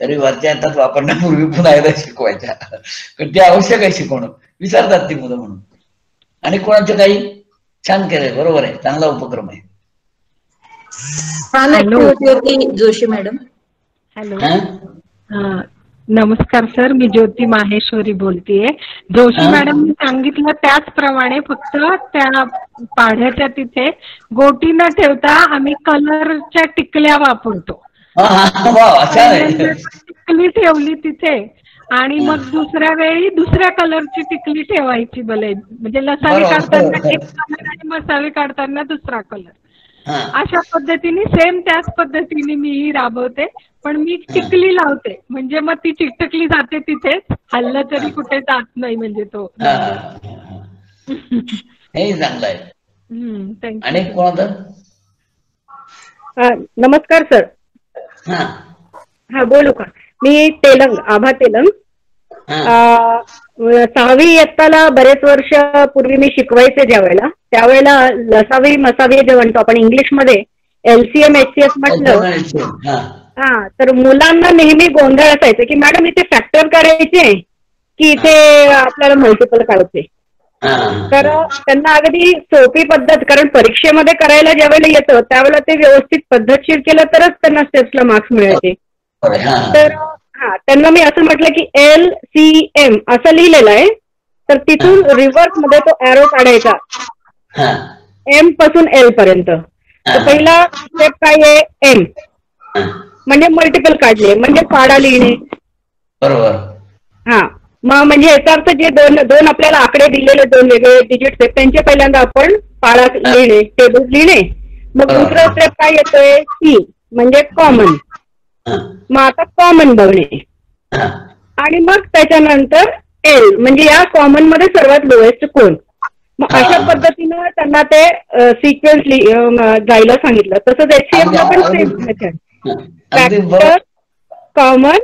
तरी वरच्या इयत्तात वापरण्यापूर्वी पुन्हा एकदा शिकवायच्या, कारण ते आवश्यक आहे शिकवणं, विसरतात ती मुलं म्हणून. आणि कोणाचं काही छान केलंय, बरोबर आहे, चांगला उपक्रम आहे. जोशी मॅडम. हॅलो. नमस्कार सर, मी ज्योती माहेश्वरी बोलतीये. जोशी मॅडम सांगितलं त्याचप्रमाणे फक्त त्या पाढ्याच्या तिथे गोटी न ठेवता आम्ही कलरच्या टिकल्या वापरतो. टिकली ठेवली तिथे आणि मग दुसऱ्या वेळी दुसऱ्या कलरची टिकली ठेवायची. भले म्हणजे लसावी काढताना एक कलर आणि मसावी काढताना दुसरा कलर. अशा पद्धतीने सेम त्याच पद्धतीने मी राबवते, पण मी टिकली लावते म्हणजे मग ती चिकटकली जाते तिथेच, हल्लं तरी कुठे जात नाही. म्हणजे तो हे चांगलं आहे. थँक्यू. आणि कोणाचं? नमस्कार सर. हा, बोलू का? मी आभा तेलंग. 6वी इयत्ताला बरेच वर्ष पूर्वी मी शिकवायचे ज्यावेळेला, त्यावेळेला लसावी मसावी जे म्हणतो आपण इंग्लिशमध्ये LCM HCF म्हटलं, हा, तर मुलांना नेहमी गोंधळ असायचा की मॅडम इथे फॅक्टर काढायचे की इथे आपल्याला मल्टिपल काढायचे. तर त्यांना अगदी सोपी पद्धत, कारण परीक्षेमध्ये करायला ज्यावेळेला येतं त्यावेळेला ते व्यवस्थित पद्धतशीर केलं तरच त्यांना स्टेप्सला मार्क्स मिळायचे. तर त्यांना मी असं म्हटलं की LCM असं लिहिलेलं आहे, तर तिथून रिव्हर्स मध्ये तो एरो काढायचा M पासून L पर्यंत. तर पहिला स्टेप काय आहे, M म्हणजे मल्टिपल काढले म्हणजे पाडा लिहिणे. बरोबर. हा, मग म्हणजे याचा अर्थ जे दोन आपल्याला आकडे दिलेले, दोन वेगळे डिजिट्स आहेत त्यांचे पहिल्यांदा आपण पाडा लिहिणे, टेबल लिहिणे. मग दुसरा स्टेप काय येतोय, C म्हणजे कॉमन. मग आता कॉमन बघणे आणि मग त्याच्यानंतर L म्हणजे या कॉमन मध्ये सर्वात लोएस्ट कोण. मग अशा पद्धतीनं त्यांना ते सिक्वेन्स जायला सांगितलं. तसंच HCM ला पण सेम मेथड, फॅक्टर, कॉमन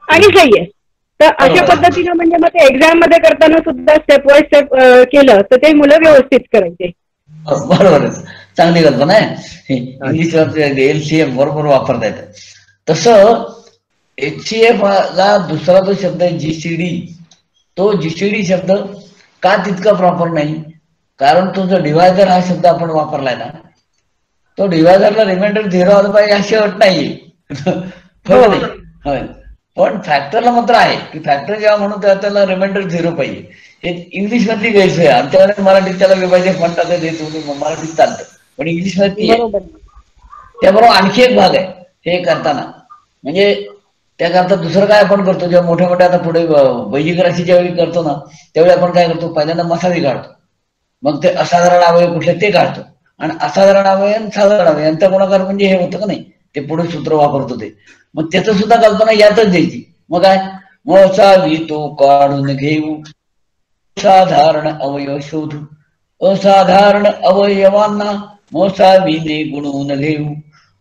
आणि हायएस्ट. तर अशा पद्धतीनं म्हणजे मग ते एक्झाम मध्ये करताना सुद्धा स्टेप बाय स्टेप केलं तर ते मुलं व्यवस्थित करायचे. बरोबरच, चांगली कल्पना आहे. इंग्लिश LCM बरोबर वापरता येतं. तसं HCF ला दुसरा जो शब्द आहे GCD, तो GCD शब्द का तितका प्रॉपर नाही, कारण तो जो डिवायझर हा शब्द आपण वापरलाय ना, तो डिवायझरला रिमाइंडर 0 आलं पाहिजे अशी अट नाहीये. पण फॅक्टरला मात्र आहे की फॅक्टर जेव्हा म्हणून त्याला रिमाइंडर 0 पाहिजे. हे इंग्लिश मधली गैरसोय. आमच्याकडे मराठीत त्याला विभाजक म्हणतात, मराठीत चालतं, पण इंग्लिश मध्ये त्याबरोबर आणखी एक भाग आहे हे करताना, म्हणजे त्याकरता दुसरं काय आपण करतो, जेव्हा मोठ्या मोठ्या आता पुढे वैदिक राशीच्या वेळी करतो ना, त्यावेळी आपण काय करतो, पहिल्यांदा मसावी काढतो, मग ते असाधारण अवयव कुठले ते काढतो, आणि असाधारण अवयव आणि साधारण अवयव यांचा गुणाकार म्हणजे हे होतं का नाही, ते पुढे सूत्र वापरतो ते. मग त्याचं सुद्धा कल्पना यातच द्यायची. मग काय, मोसावी तो काढून घेऊ, साधारण अवयव शोधू, असाधारण अवयवांना मोसावीने गुणवून घेऊ,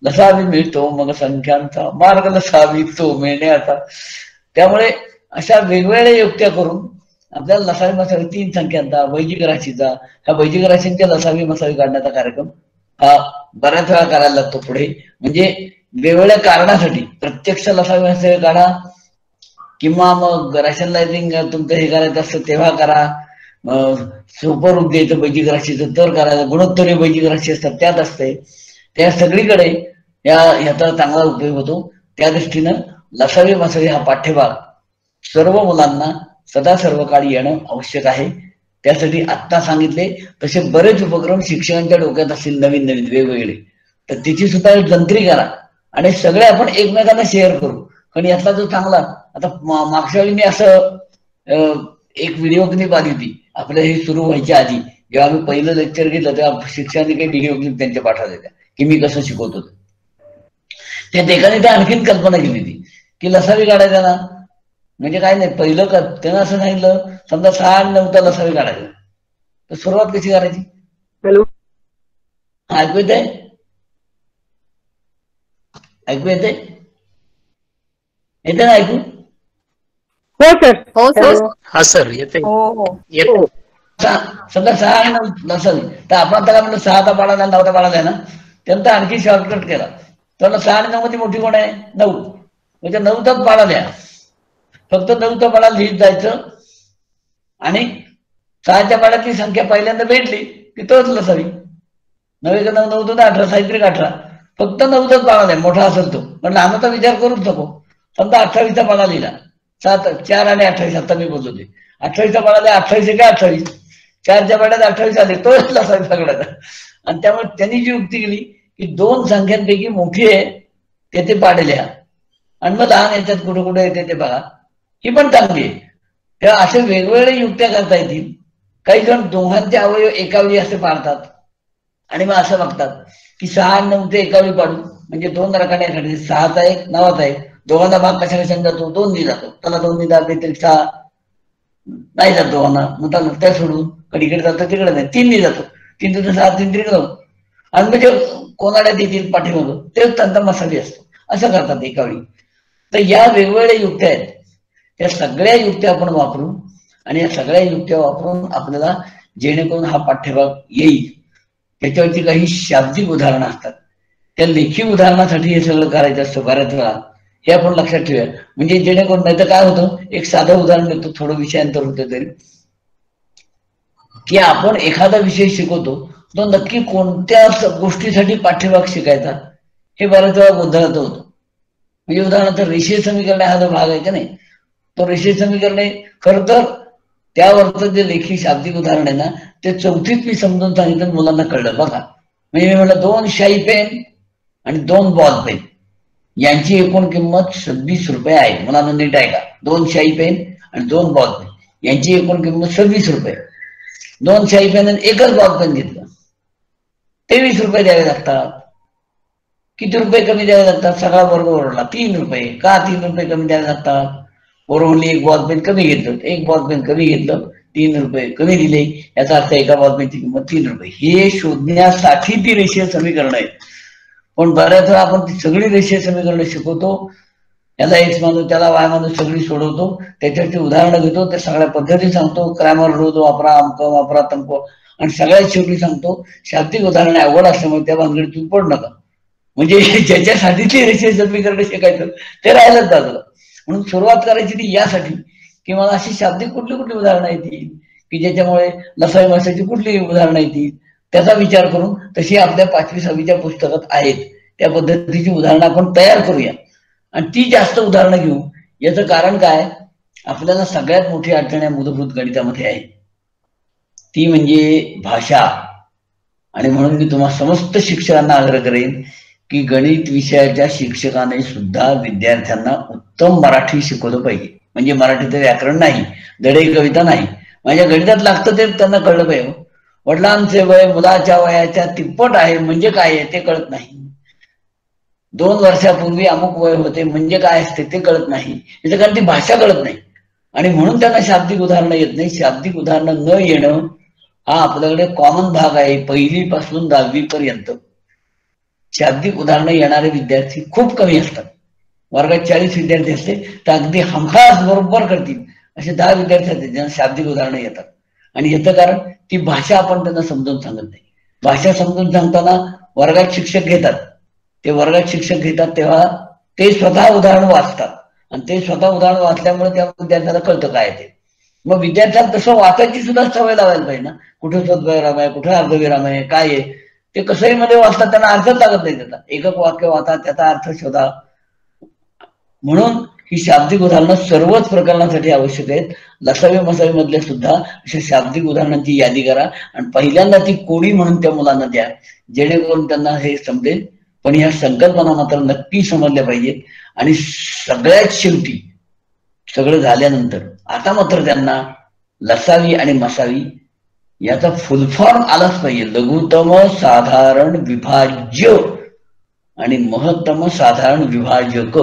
लसावी मिळतो मग संख्यांचा, मार्ग लसावी तो मिळण्याचा. त्यामुळे अशा वेगवेगळ्या युक्त्या करून आपल्याला लसावी मसावी 3 संख्यांचा, वैदिक राशीचा, ह्या वैदिक राशींच्या लसावी मसावी काढण्याचा कार्यक्रम हा बऱ्याच वेळा करायला लागतो पुढे. म्हणजे वेगवेगळ्या कारणासाठी प्रत्यक्ष लसावी मसावी काढा, किंवा मग रॅशनलायझिंग तुमचं हे करायचं असतं तेव्हा करा, सोपं रूप द्यायचं वैदिक राशीचं तर करायचं, गुणोत्तरीय वैदिक राशी असतात त्यात असते. त्या सगळीकडे ह्याचा चांगला उपयोग होतो. त्या दृष्टीनं लसावी मसावी हा पाठ्यभाग सर्व मुलांना सदा सर्व काळी येणं आवश्यक आहे. त्यासाठी आत्ता सांगितले तसे बरेच उपक्रम शिक्षकांच्या डोक्यात असतील नवीन नवीन वेगवेगळे, तर तिची सुद्धा जंत्री करा आणि सगळे आपण एकमेकांना शेअर करू. पण यातला जो चांगला, आता मागच्या वेळी मी असं एक व्हिडिओ क्लिप आली होती आपल्या हे सुरू व्हायच्या आधी, जेव्हा आम्ही पहिलं लेक्चर घेतलं तेव्हा शिक्षकांनी काही व्हिडिओ क्लिप त्यांच्या पाठवल्या होत्या की मी कसं शिकवतो. त्या ठिकाणी ते आणखीन कल्पना केली होती की लसावी काढायचा ना, म्हणजे काय नाही, पहिलं त्यानं असं सांगितलं, समजा 6 आणि 9 लसावी काढायचं, तर सुरुवात कशी करायची. हॅलो, ऐकू येते, ऐकू येते, येते ना ऐकू. हो सर. हो सर. हा सर येते. समजा 6 आणि 9 लसावी, तर आपण आता काय म्हणलं 6चा पाडा झाला 9चा पाडा आहे ना, त्यानंतर आणखी शॉर्टकट केला. तर 6 आणि 9 मध्ये मोठी कोण आहे, 9, म्हणजे 9चाच पाडा द्या, फक्त 9चा पाडा लिहित जायचं, आणि 6च्या पाड्याची संख्या पहिल्यांदा भेटली की तोच लसावी. 9 1 9 9 2 18, साहित्रिक 18, फक्त 9चाच पाडा द्या, मोठा असेल तो, पण लहानाचा विचार करूच नको. समजा 28चा पाडा लिहिला, 7 4 आणि 28, आता मी बोलतो ते 28चा पाडा द्या, 28 का 28, 4च्या पाड्यात 28 आले, तोच लसावी सगळ्याचा. आणि त्यामुळे त्यांनी जी युक्ती केली की 2 संख्यांपैकी मोठी आहे त्याचे पाडे लिहा, आणि मग लहान याच्यात कुठे कुठे येते ते बघा, ही पण चांगली आहे. तेव्हा असे वेगवेगळे युक्त्या करता येतील. काही जण दोघांचे अवयव एकावेळी असे पाडतात, आणि मग असं बघतात की 6 आणि 9 ते एकावेळी पाडू, म्हणजे 2 रकान्यासाठी 6चा एक 9चा एक, दोघांना भाग कशा कशाने जातो, 2 जातो, त्याला 2 जाते तरी 6 नाही जात दोघांना, मग त्या सोडून कडीकडे जातो तिकडे नाही, 3 जातो, 3 तर 6 3 3 जाऊ, आणि म्हणजे कोणाला देतील पाठीमागं, तेच त्यांचा मसाली असतो. असं करतात एकावेळी. तर या वेगवेगळ्या युक्त्या आहेत, त्या सगळ्या युक्त्या आपण वापरू, आणि या सगळ्या युक्त्या वापरून आपल्याला जेणेकरून हा पाठ्यभाग येईल. त्याच्यावरती काही शाब्दिक उदाहरणं असतात त्या लेखी उदाहरणासाठी हे सगळं करायचं असतं बऱ्याच वेळा, हे आपण लक्षात ठेवूया. म्हणजे जेणेकरून नाही तर काय होतं, एक साधं उदाहरण देतो, थोडं विषयांतर होतं तरी, की आपण एखादा विषय शिकवतो तो नक्की कोणत्या गोष्टीसाठी पाठ्यभाग शिकायचा हे बऱ्याच वेळा गोंधळाचं होतं. म्हणजे उदाहरणार्थ रेषीय समीकरणे हा जो भाग आहे का नाही, तो रेषीय समीकरणे खरं तर त्यावरचं जे लेखी शाब्दिक उदाहरण आहे ना, ते 4थीत मी समजून सांगितलं, मुलांना कळलं बघा. म्हणजे मी म्हटलं 2 शाई पेन आणि 2 बॉल पेन यांची एकूण किंमत 26 रुपये आहे. मुलांना नीट आहे का, 2 शाई पेन आणि 2 बॉल पेन यांची एकूण किंमत 26 रुपये. 2 शाई पेन आणि एकच बॉल पेन घेतलं, 23 रुपये द्यावे लागतात. किती रुपये कमी द्यावे लागतात? सगळा वर्ग ओरडला 3 रुपये. का 3 रुपये कमी द्यावे लागतात? बरोबर, एक बॉल पेन कमी घेतलं, एक बॉल पेन कमी घेतलं, 3 रुपये कमी दिले, याचा अर्थ एका बॉल पेनची किंमत 3 रुपये. हे शोधण्यासाठी ती रेषीय समीकरण आहे. पण बऱ्याच वेळा आपण ती सगळी रेषीय समीकरणं शिकवतो, याला एक्स मानू त्याला वाय मानू सगळी सोडवतो, त्याच्यावरती उदाहरणं घेतो, त्या सगळ्या पद्धती सांगतो, क्रॅमर रूल वापरा, अमक वापरा, तमक, आणि सगळ्यात शेवटी सांगतो शाब्दिक उदाहरणे आवड असल्यामुळे त्या भानगडीतून पडू नका. म्हणजे ज्याच्यासाठी ते रेषीय समीकरण शिकायचं ते राहिलंच बाजूला. म्हणून सुरुवात करायची ती यासाठी की मला अशी शाब्दिक कुठली कुठली उदाहरणं येतील की ज्याच्यामुळे लसाई मासाची कुठली उदाहरणं येतील, त्याचा विचार करून तशी आपल्या 5वी 6वीच्या पुस्तकात आहेत त्या पद्धतीची उदाहरणं आपण तयार करूया आणि ती जास्त उदाहरणं घेऊ. याचं कारण काय, आपल्याला सगळ्यात मोठी अडचण या मूलभूत गणितामध्ये आहे, ती म्हणजे भाषा. आणि म्हणून मी तुम्हा समस्त शिक्षकांना आग्रह करेन की गणित विषयाच्या शिक्षकाने सुद्धा विद्यार्थ्यांना उत्तम मराठी शिकवलं पाहिजे. म्हणजे मराठीचं व्याकरण नाही, धडे कविता नाही, माझ्या गणितात लागतं ते त्यांना कळलं पाहिजे. वडिलांचे वय मुलाच्या वयाच्या तिप्पट आहे म्हणजे काय आहे ते कळत नाही. 2 वर्षापूर्वी अमुक वय होते म्हणजे काय असते ते कळत नाही, याचं कारण ती भाषा कळत नाही. आणि म्हणून त्यांना शाब्दिक उदाहरणं येत नाही. शाब्दिक उदाहरणं न येणं हा आपल्याकडे कॉमन भाग आहे. 1ली पासून 10वी पर्यंत शाब्दिक उदाहरणं येणारे विद्यार्थी खूप कमी असतात. वर्गात 40 विद्यार्थी असते तर अगदी हमखास बरोबर करतील असे 10 विद्यार्थी असतात ज्यांना शाब्दिक उदाहरणं येतात. आणि याचं कारण ती भाषा आपण त्यांना समजून सांगत नाही. भाषा समजून सांगताना वर्गात शिक्षक घेतात, ते वर्गात शिक्षक घेतात तेव्हा ते स्वतः उदाहरण वाचतात आणि ते स्वतः उदाहरण वाचल्यामुळे त्या विद्यार्थ्याला कळतं काय ते. मग विद्यार्थ्यांना तसं वाचायची सुद्धा सवय लावायला पाहिजे ना, कुठे स्वल्पविराम आहे, कुठे अर्धविराम आहे, काय आहे ते कसंही मध्ये वाचतात, त्यांना अर्थच लागत नाही त्याचा. एकक वाक्य वाचा, त्याचा अर्थ शोधा. म्हणून ही शाब्दिक उदाहरणं सर्वच प्रकरणासाठी आवश्यक आहेत. लसावी मसावी मधले सुद्धा अशा शाब्दिक उदाहरणांची यादी करा आणि पहिल्यांदा ती कोडी म्हणून त्या मुलांना द्या, जेणेकरून त्यांना हे समजेल. पण ह्या संकल्पना मात्र नक्की समजल्या पाहिजेत. आणि सगळ्यात शेवटी सगळं झाल्यानंतर आता मात्र त्यांना लसावी आणि मसावी याचा फुल फॉर्म आलाच पाहिजे. लघुतम साधारण विभाज्य आणि महत्तम साधारण विभाजक.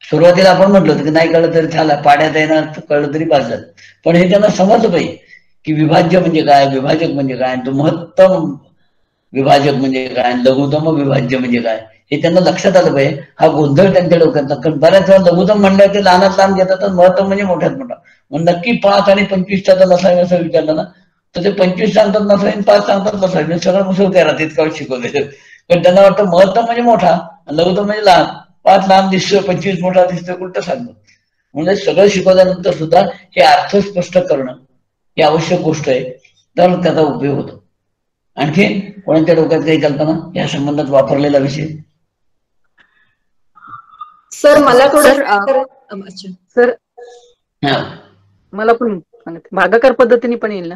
सुरुवातीला आपण म्हटलं होतं की नाही कळलं तरी झालं, पाड्यात येणार कळलं तरी पास झालं, पण हे त्यांना समजलं पाहिजे की विभाज्य म्हणजे काय, विभाजक म्हणजे काय, तो महत्तम विभाजक म्हणजे काय, लघुतम विभाज्य म्हणजे काय, हे त्यांना लक्षात आलं पाहिजे. हा गोंधळ त्यांच्या डोक्यात, कारण बऱ्याच वेळा लघुतम म्हणल्यावर ते लहानात लहान घेतात, महत्तम म्हणजे मोठ्यात मोठा. मग नक्की 5 आणि 25चा तर नसावी असं विचारलं ना तर ते 25 सांगतात नसावी, 5 सांगतात नसावी, सगळं मुसळ करा तितका शिकवले. पण त्यांना वाटतं महत्तम म्हणजे मोठा, लघुतम म्हणजे लहान. 5 लहान दिसतोय, 25 मोठा दिसतोय, कुठं सांगतो. म्हणजे सगळं शिकवल्यानंतर सुद्धा हे अर्थ स्पष्ट करणं ही आवश्यक गोष्ट आहे, तर त्याचा उपयोग होतो. आणखी कोणाच्या डोक्यात काही कल्पना या संबंधात वापरलेला विषय? सर मला सर मला पण भागाकार पद्धतीने पण येईल ना,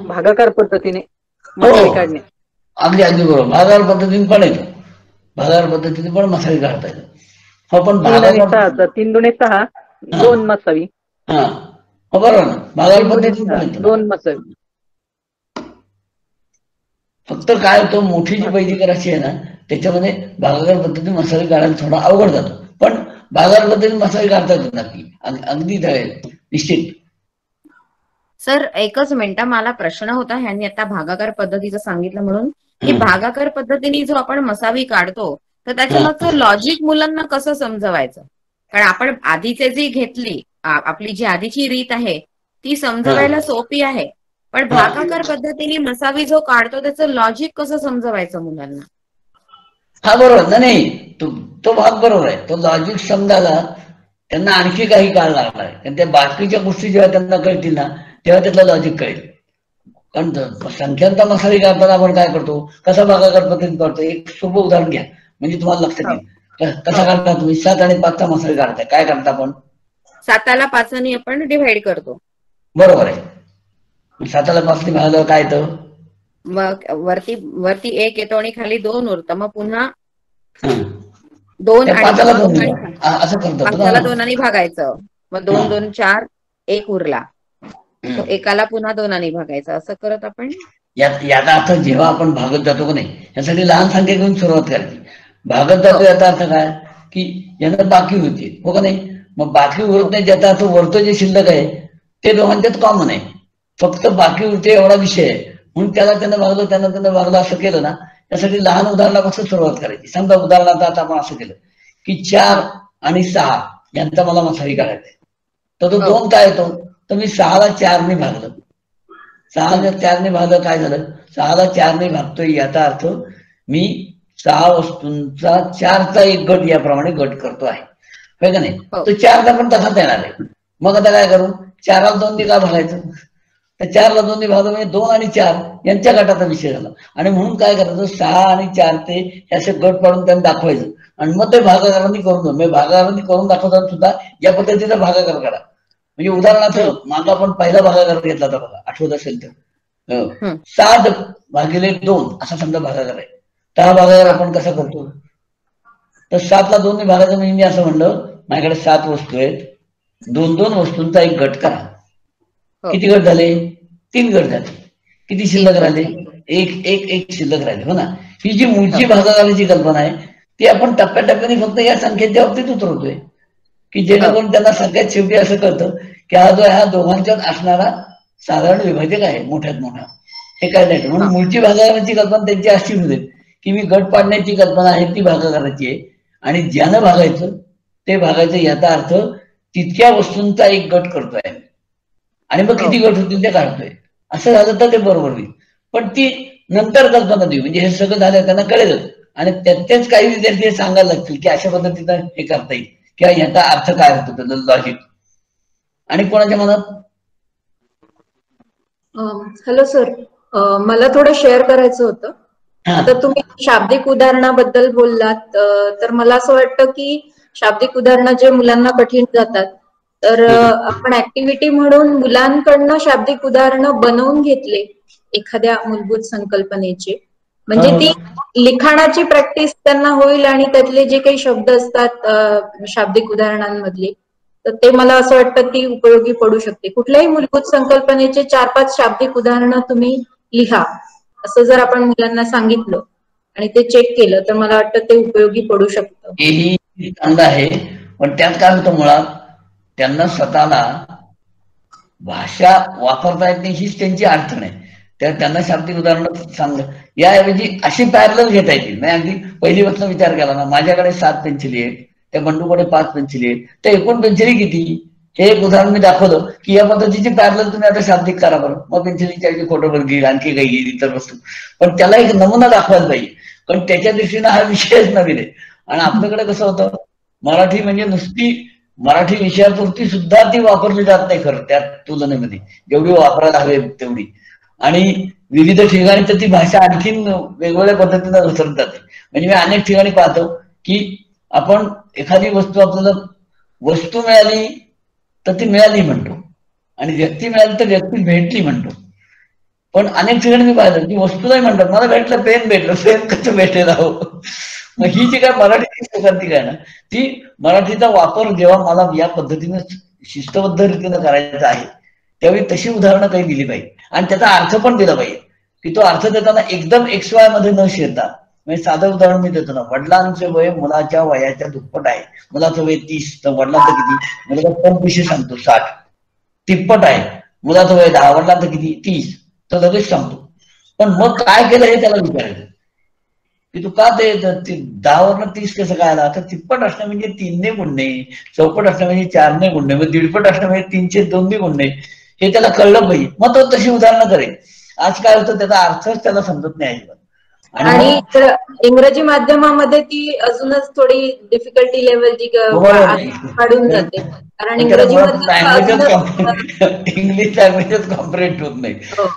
भागाकार पद्धतीने मसाले काढणे. अगदी अगदी बरोबर, भागाकार पद्धतीने पण येतो, भागाकार पद्धतीने पण मसाले काढता येतो. हो पण 3 दुणे 6 2 मसावी. हो बरोबर ना, भागाकार पद्धतीने 2 मसावी. फक्त काय होतं, मोठी जी पहिली करायची आहे ना त्याच्यामध्ये भागाकार पद्धतीने मसाले काढायला थोडा अवघड जातो, पण भागाकार पद्धतीने मसाले काढता येतात नक्की, अगदी निश्चित. सर एकच मिनिट, मला प्रश्न होता, ह्यांनी आता भागाकार पद्धतीचं सांगितलं म्हणून की भागाकार पद्धतीने जो आपण मसावी काढतो तर त्याच्यामागचं लॉजिक मुलांना कसं समजवायचं? कारण आपण आधीचे जी घेतली आपली जी आधीची रीत आहे ती समजवायला सोपी आहे, पण भागाकार पद्धतीने मसावी जो काढतो त्याचं लॉजिक कसं समजवायचं मुलांना? हा बरोबर नाही, तो भाग बरोबर आहे. तो लॉजिक समजायला त्यांना आणखी काही काळ लागणार आहे. कारण त्या बाकीच्या गोष्टी जेव्हा त्यांना कळतील ना तेव्हा त्यातलं लॉजिक कळेल. कारण संख्यांचा मसाला काढताना आपण काय करतो, कसा भागाकार पद्धतीने करतो. एक सोपं उदाहरण घ्या म्हणजे तुम्हाला लक्षात येईल. कसा काढता तुम्ही? 7 आणि 5चा मसाला काढताय. काय करता आपण? 7ला 5ने आपण डिव्हाइड करतो. बरोबर आहे. 7ला 5ने भागलं काय येतं? मग वरती 1 येतो आणि खाली 2 उरतं. मग पुन्हा 2 आणि 5ला 2 भागायचं. मग 2 2 4 1 उरला. तो एकाला पुन्हा 2 भागायचं. असं करत आपण याचा अर्थ जेव्हा आपण भागत जातो का नाही, यासाठी लहान संख्या घेऊन सुरुवात करायची. भागत जातो याचा अर्थ काय की यांना बाकी होते, हो का नाही? मग बाकी उरत नाही ज्याचा अर्थ वरतं जे शिल्लक आहे ते दोघांच्यात कॉमन आहे. फक्त बाकी उरते एवढा विषय आहे. म्हणून त्यांना भागलं त्यांना भागलं असं केलं ना. त्यासाठी लहान उदाहरणापासून सुरुवात करायची. समजा उदाहरणार्थ आता आपण असं केलं की 4 आणि 6 यांचा मला मसावी काढायचा आहे. तर तो 2 काय येतो? तर मी 6ला 4ने भागलं. 6ला 4ने भागलं काय झालं? 6ला 4ने भागतोय याचा अर्थ मी 6 वस्तूंचा 4चा एक गट याप्रमाणे गट करतो आहे, होय का नाही? तो 4चा पण तसाच येणार आहे. मग आता काय करू? 4ला 2ने का भागायचं? तर 4ला 2ने भागलं म्हणजे 2 आणि 4 यांच्या गटाचा विषय झाला. आणि म्हणून काय करायचं? 6 आणि 4 ते असे गट पाडून त्यांना दाखवायचं आणि मग ते भागाकारांनी करून भागाकारांनी करून दाखवताना सुद्धा या पद्धतीचा भागाकार करा. म्हणजे उदाहरणार्थ मागा आपण पहिला भागाकार घेतला होता बघा, आठवत असेल तर 7 भागिले 2 असा समजा भागाकार आहे. तर हा भागाकार आपण कसा करतो? तर 7ला 2ने भागायचं म्हणजे मी असं म्हणलं माझ्याकडे 7 वस्तू आहेत, 2 वस्तूंचा एक गट करा. किती गट झाले? 3 गट झाले. किती शिल्लक राहिले? एक शिल्लक राहिले, हो ना? ही जी मूळची भागाकाराची कल्पना आहे ती आपण टप्प्याटप्प्याने फक्त या संख्येच्या बाबतीत उतरवतोय की जेणेकरून त्यांना सगळ्यात शेवटी असं कळतं की हा जो ह्या दोघांच्यात असणारा साधारण विभाजक आहे मोठ्यात मोठा, हे काय नाही. म्हणून मूळची भागाकाराची कल्पना त्यांची अशी होते की मी गट पाडण्याची कल्पना आहे ती भागाकाराची आहे आणि ज्यानं भागायचं ते भागायचं याचा अर्थ तितक्या वस्तूंचा एक गट करतोय आणि मग किती गट होतील ते काढतोय. असं झालं तर ते बरोबर होईल. पण ती नंतर कल्पना देऊ म्हणजे हे सगळं झालं त्यांना कळेलच आणि त्यातेच काही विद्यार्थी सांगायला लागतील की अशा पद्धतीनं हे करता येईल किंवा याचा अर्थ काय होतो त्याचं लॉजिक. आणि कोणाच्या मनात? हॅलो सर, मला थोडं शेअर करायचं होतं. आता तुम्ही शाब्दिक उदाहरणाबद्दल बोललात, तर मला असं वाटतं की शाब्दिक उदाहरणं जे मुलांना कठीण जातात तर आपण ऍक्टिव्हिटी म्हणून मुलांकडनं शाब्दिक उदाहरणं बनवून घेतले एखाद्या मूलभूत संकल्पनेचे, म्हणजे ती लिखाणाची प्रॅक्टिस त्यांना होईल आणि त्यातले जे काही शब्द असतात शाब्दिक उदाहरणांमधले तर ते मला असं वाटतं की उपयोगी पडू शकते. कुठल्याही मूलभूत संकल्पनेचे 4-5 शाब्दिक उदाहरणं तुम्ही लिहा असं जर आपण मुलांना सांगितलं आणि ते चेक केलं तर मला वाटतं ते उपयोगी पडू शकतं. हेही चांगलं आहे, पण त्यात काय होतं मुळात त्यांना स्वतःला भाषा वापरता येत नाही हीच त्यांची अडचण आहे. त्यांना शाब्दिक उदाहरणं सांगलं याऐवजी अशी पॅरलल घेता येतील. नाही अगदी पहिलीपासून विचार केला ना, माझ्याकडे 7 पेन्सिली आहेत, त्या बंडूकडे 5 पेन्सिली आहेत, तर एकूण पेन्सिली किती हे एक उदाहरण मी दाखवलं की या पद्धतीची पॅरलल तुम्ही आता शाब्दिक करा बरं. मग पेन्सिलीच्या ऐवजी फोटोवर घेईल, आणखी काही घेईल, इतर वस्तू, पण त्याला एक नमुना दाखवायला पाहिजे. कारण त्याच्या दृष्टीनं हा विषयच नवीन आहे. आणि आपल्याकडे कसं होतं, मराठी म्हणजे नुसती मराठी विषयापुरती सुद्धा ती वापरली जात नाही खरं त्या तुलनेमध्ये जेवढी वापरायला हवी तेवढी. आणि विविध ठिकाणी तर ती भाषा आणखीन वेगवेगळ्या पद्धतीने घसरत जाते. म्हणजे मी अनेक ठिकाणी पाहतो की आपण एखादी वस्तू आपल्याला वस्तू मिळाली तर ती मिळाली म्हणतो आणि व्यक्ती मिळाली तर व्यक्ती भेटली म्हणतो. पण अनेक ठिकाणी मी पाहिलं की वस्तू नाही म्हणतात, मला भेटलं पेन भेटलं, पेन कसं भेटेल अहो. मग ही जी काय मराठीची संगती आहे ना, ती मराठीचा वापर जेव्हा मला या पद्धतीने शिस्तबद्ध रीतीने करायचा आहे त्यावेळी तशी उदाहरणं काही दिली पाहिजे आणि त्याचा अर्थ पण दिला पाहिजे की तो अर्थ देताना एकदम XY मध्ये न शिरता. म्हणजे साधं उदाहरण मी देतो ना, वडिलांचे वय मुलाच्या वयाच्या दुप्पट आहे. मुलाचं वय 30 तर वडिलांचं किती? मुलाला 25 सांगतो 60. तिप्पट आहे. मुलाचं वय 10, वडिलांचं किती? 30 तर लगेच सांगतो. पण मग काय केलं हे त्याला विचारायचं की तू का ते 10 वरनं 30 कसं काय आला? तर तिप्पट असणं म्हणजे 3 ने गुणणे, चौपट असणं म्हणजे 4 ने गुणणे, मग दीडपट असणं म्हणजे 302 ने गुणणे, हे त्याला कळलं पाहिजे. मग तो तशी उदाहरणं करेल. आज काय होतं त्याचा अर्थच त्याला समजत नाही अजिबात. आणि इंग्रजी माध्यमामध्ये ती अजूनच थोडी डिफिकल्टी लेवल जी वाढून जाते, कारण इंग्रजी इंग्लिश लँग्वेजच कॉम्प्रेट होत नाही,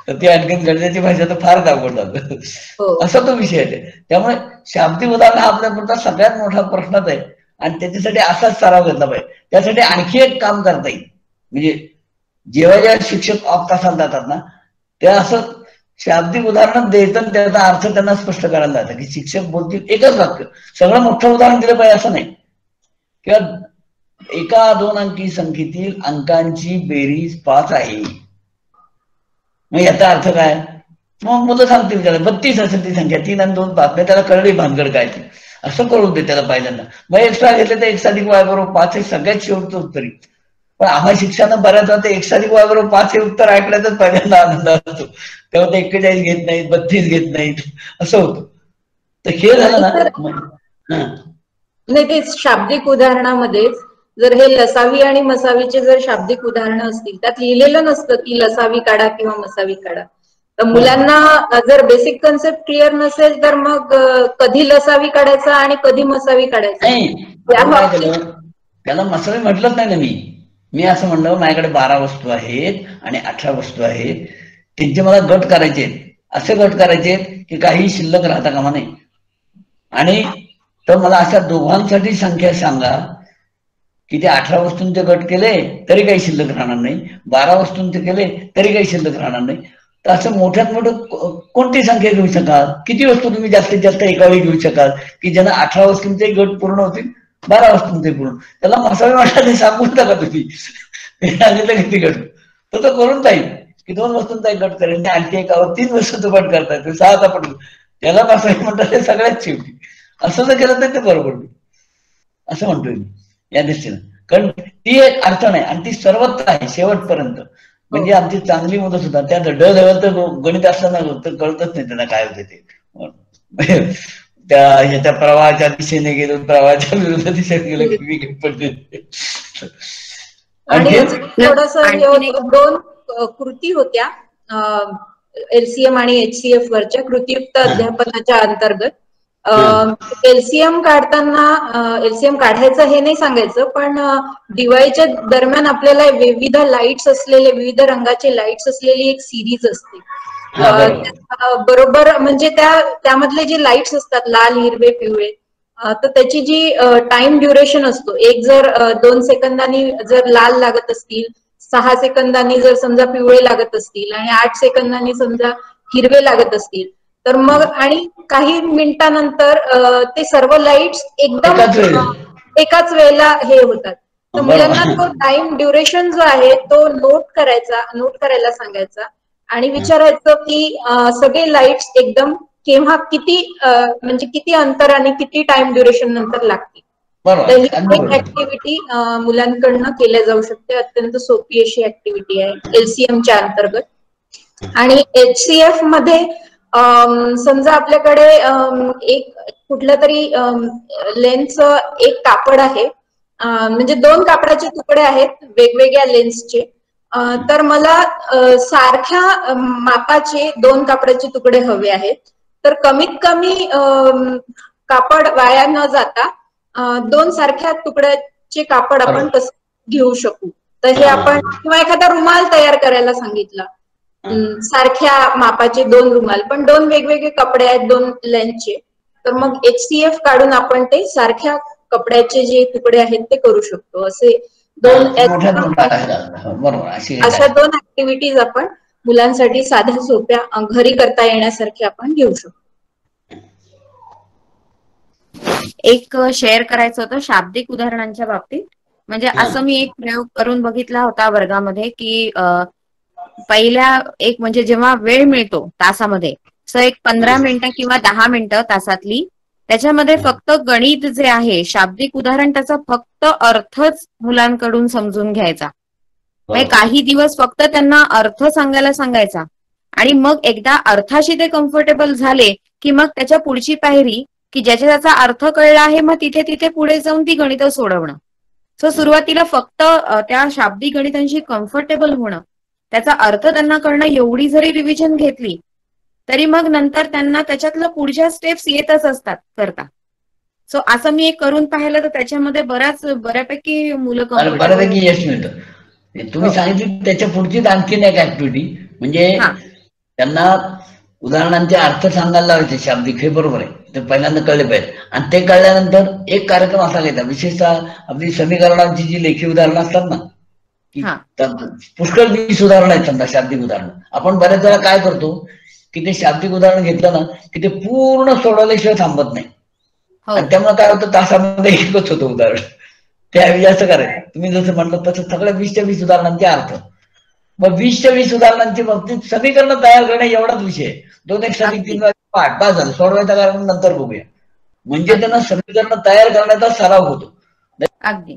तर ती आणखीन गणिताची भाषा तर फार अवघड जातं, असा तो विषय आहे. त्यामुळे शाब्दिक उदाहरण हा आपल्यापुरता सगळ्यात मोठा प्रश्नच आहे आणि त्याच्यासाठी असाच सराव घेतला पाहिजे. त्यासाठी आणखी एक काम करता येईल, म्हणजे जेव्हा शिक्षक ऑफ तासात जातात ना, तेव्हा असं शाब्दिक उदाहरण द्यायचं, त्याचा अर्थ त्यांना स्पष्ट करायला जातं की शिक्षक बोलतील एकच वाक्य, सगळं मोठं उदाहरण दिलं पाहिजे असं नाही, किंवा एका 2 अंकी संख्येतील अंकांची बेरीज 5 आहे, मग याचा अर्थ काय, मग मुलं सांगतील त्याला 32 असेल ती संख्या, 3 आणि 2 5, त्याला कळली भानगड काय ती, असं करून दे त्याला पहिल्यांदा. मग एक्स्ट्रा घेतले तर x + y = 5 हे सगळ्यात शेवटचं उत्तरी. पण आम्हा शिक्षकांना बऱ्याच वेळा x + y = 5 हे उत्तर ऐकण्याचाच पहिल्यांदा आनंद असतो, तेव्हा ते 41 घेत नाहीत, 32 घेत नाहीत, असं होतं. तर हे झालं ना. नाही, ते शाब्दिक उदाहरणामध्ये जर हे लसावी आणि मसावीचे जर शाब्दिक उदाहरणं असतील, त्यात लिहिलेलं नसतं की लसावी काढा किंवा मसावी काढा, तर मुलांना जर बेसिक कन्सेप्ट क्लिअर नसेल तर मग कधी लसावी काढायचा आणि कधी मसावी काढायचा, त्याला मसावी म्हटलंच नाही ना मी असं म्हणलं माझ्याकडे 12 वस्तू आहेत आणि 18 वस्तू आहेत, त्यांचे मला गट करायचे आहेत, असे गट करायचे आहेत की काही शिल्लक राहता कामा नये, आणि तर मला अशा दोघांसाठी संख्या सांगा की ते 18 वस्तूंचे गट केले तरी काही शिल्लक राहणार नाही, 12 वस्तूंचे केले तरी काही शिल्लक राहणार नाही. तर असं मोठ्यात मोठं कोणती संख्या घेऊ शकाल, किती वस्तू तुम्ही जास्तीत जास्त एकावेळी घेऊ शकाल की ज्यांना 18 वस्तूंचे गट पूर्ण होतील, 12 वस्तूंचे पूर्ण, त्याला मसावी वाटायला सांगून टाका तुम्ही किती गट, तर तो करून जाईल की 2 वस्तूंचा एक गट करेल, आणखी एकावर 3 वस्तूंचा गट करतायत, 6चा पट, त्याला मसावी म्हणतात हे सगळ्यात शेवटी. असं जर केलं तर ते बरोबर असं म्हणतोय मी या दृष्टीनं, कारण ती एक अडचण आहे आणि ती सर्वत्र आहे शेवटपर्यंत. म्हणजे आमची चांगली मुलं सुद्धा त्या ड लेवल तर गणित असताना तर कळतच नाही त्यांना काय होते ते, त्या प्रवाहाच्या दिशेने गेलो, प्रवाहाच्या विरुद्ध दिशेने गेलो की मी पडते. आणि थोडस 2 कृती होत्या LCM आणि HCF वरच्या कृतीयुक्त अध्यापनाच्या अंतर्गत. LCM काढताना LCM काढायचं हे नाही सांगायचं, पण दिवाळीच्या दरम्यान आपल्याला विविध लाईट्स असलेले, विविध रंगाचे लाईट्स असलेली एक सिरीज असते, बरोबर, म्हणजे त्यामधले जे लाईट्स असतात लाल, हिरवे, पिवळे, तर त्याची जी टाइम ड्युरेशन असतो, एक जर 2 सेकंदांनी जर लाल लागत असतील, 6 सेकंदांनी जर समजा पिवळे लागत असतील आणि 8 सेकंदांनी समजा हिरवे लागत असतील, तर मग आणि काही मिनिटानंतर ते सर्व लाईट्स एकदम एकाच वेळेला हे होतात. तर मुलांना तो टाइम ड्युरेशन जो आहे तो नोट करायला सांगायचा आणि विचारायचं की सगळे लाईट्स एकदम केव्हा, किती म्हणजे किती अंतराने, किती टाइम ड्युरेशन नंतर लागतील. तर ही एक ऍक्टिव्हिटी मुलांकडनं केल्या जाऊ शकते, अत्यंत सोपी अशी ऍक्टिव्हिटी आहे LCMच्या अंतर्गत. आणि HCF मध्ये समजा आपल्याकडे एक कुठल्या तरी लेन्सचं एक कापड आहे, म्हणजे 2 कापडाचे तुकडे आहेत वेगवेगळ्या लेन्सचे, तर मला सारख्या मापाचे 2 कापडाचे तुकडे हवे आहेत, तर कमीत कमी कापड वाया न जाता 2 सारख्या तुकड्याचे कापड आपण कसं घेऊ शकू, तर हे आपण, किंवा एखादा रुमाल तयार करायला सांगितला, सारख्या मापाचे 2 रुमाल, पण 2 वेगवेगळे कपडे आहेत 2 लेन्सचे, तर मग HCF काढून आपण ते सारख्या कपड्याचे जे तुकडे आहेत ते करू शकतो. असे 2 अशा 2 ऍक्टिव्हिटीज आपण मुलांसाठी साध्या सोप्या घरी करता येण्यासारख्या आपण घेऊ शकतो. एक शेअर करायचं होतं शाब्दिक उदाहरणांच्या बाबतीत. म्हणजे असं मी एक प्रयोग करून बघितला होता वर्गामध्ये की पहिल्या एक म्हणजे जेव्हा वेळ मिळतो तासामध्ये, सो एक 15 मिनिटं किंवा 10 मिनिटं तासातली, त्याच्यामध्ये फक्त गणित जे आहे शाब्दिक उदाहरण, त्याचा फक्त अर्थच मुलांकडून समजून घ्यायचा. म्हणजे काही दिवस फक्त त्यांना अर्थ सांगायला सांगायचा आणि मग एकदा अर्थाशी ते कम्फर्टेबल झाले की मग त्याच्या पुढची पायरी की ज्याच्या त्याचा अर्थ कळला आहे, मग तिथे पुढे जाऊन ती गणितं सोडवणं. सो सुरुवातीला फक्त त्या शाब्दिक गणितांशी कम्फर्टेबल होणं, त्याचा अर्थ त्यांना कळणं, एवढी जरी रिव्हिजन घेतली तरी मग नंतर त्यांना त्याच्यातलं पुढच्या स्टेप्स येतच असतात करता. सो असं मी एक करून पाहिलं तर त्याच्यामध्ये बऱ्यापैकी मुलं बऱ्यापैकी यश मिळतं. तुम्ही सांगितलं त्याच्या पुढचीच आणखीन एक ऍक्टिव्हिटी म्हणजे त्यांना उदाहरणांचे अर्थ सांगायला लावायचे शाब्दिक, हे बरोबर आहे, ते पहिल्यांदा कळले पाहिजे. आणि ते कळल्यानंतर एक कार्यक्रम असा घ्यायचा, विशेषतः आपली समीकरणांची जी लेखी उदाहरणं असतात ना, पुष्कळ उदाहरणं आहेत समजा शाब्दिक उदाहरणं. आपण बऱ्याच वेळा काय करतो की ते शाब्दिक उदाहरण घेतलं ना की ते पूर्ण सोडवल्याशिवाय थांबत नाही, आणि त्यामुळे काय होतं तासामध्ये एकच होतं उदाहरण. त्यावेळी असं करायचं तुम्ही जसं म्हणलं तसं सगळ्या 20च्या 20 उदाहरणांचे अर्थ. मग 20च्या 20 उदाहरणांची बाबतीत समीकरण तयार करणे एवढाच विषय आहे. 2 एक 3 3 पाठ बस झालं, सोडवायचा कारण नंतर बघूया. म्हणजे त्यांना समीकरण तयार करण्याचा सराव होतो. अगदी.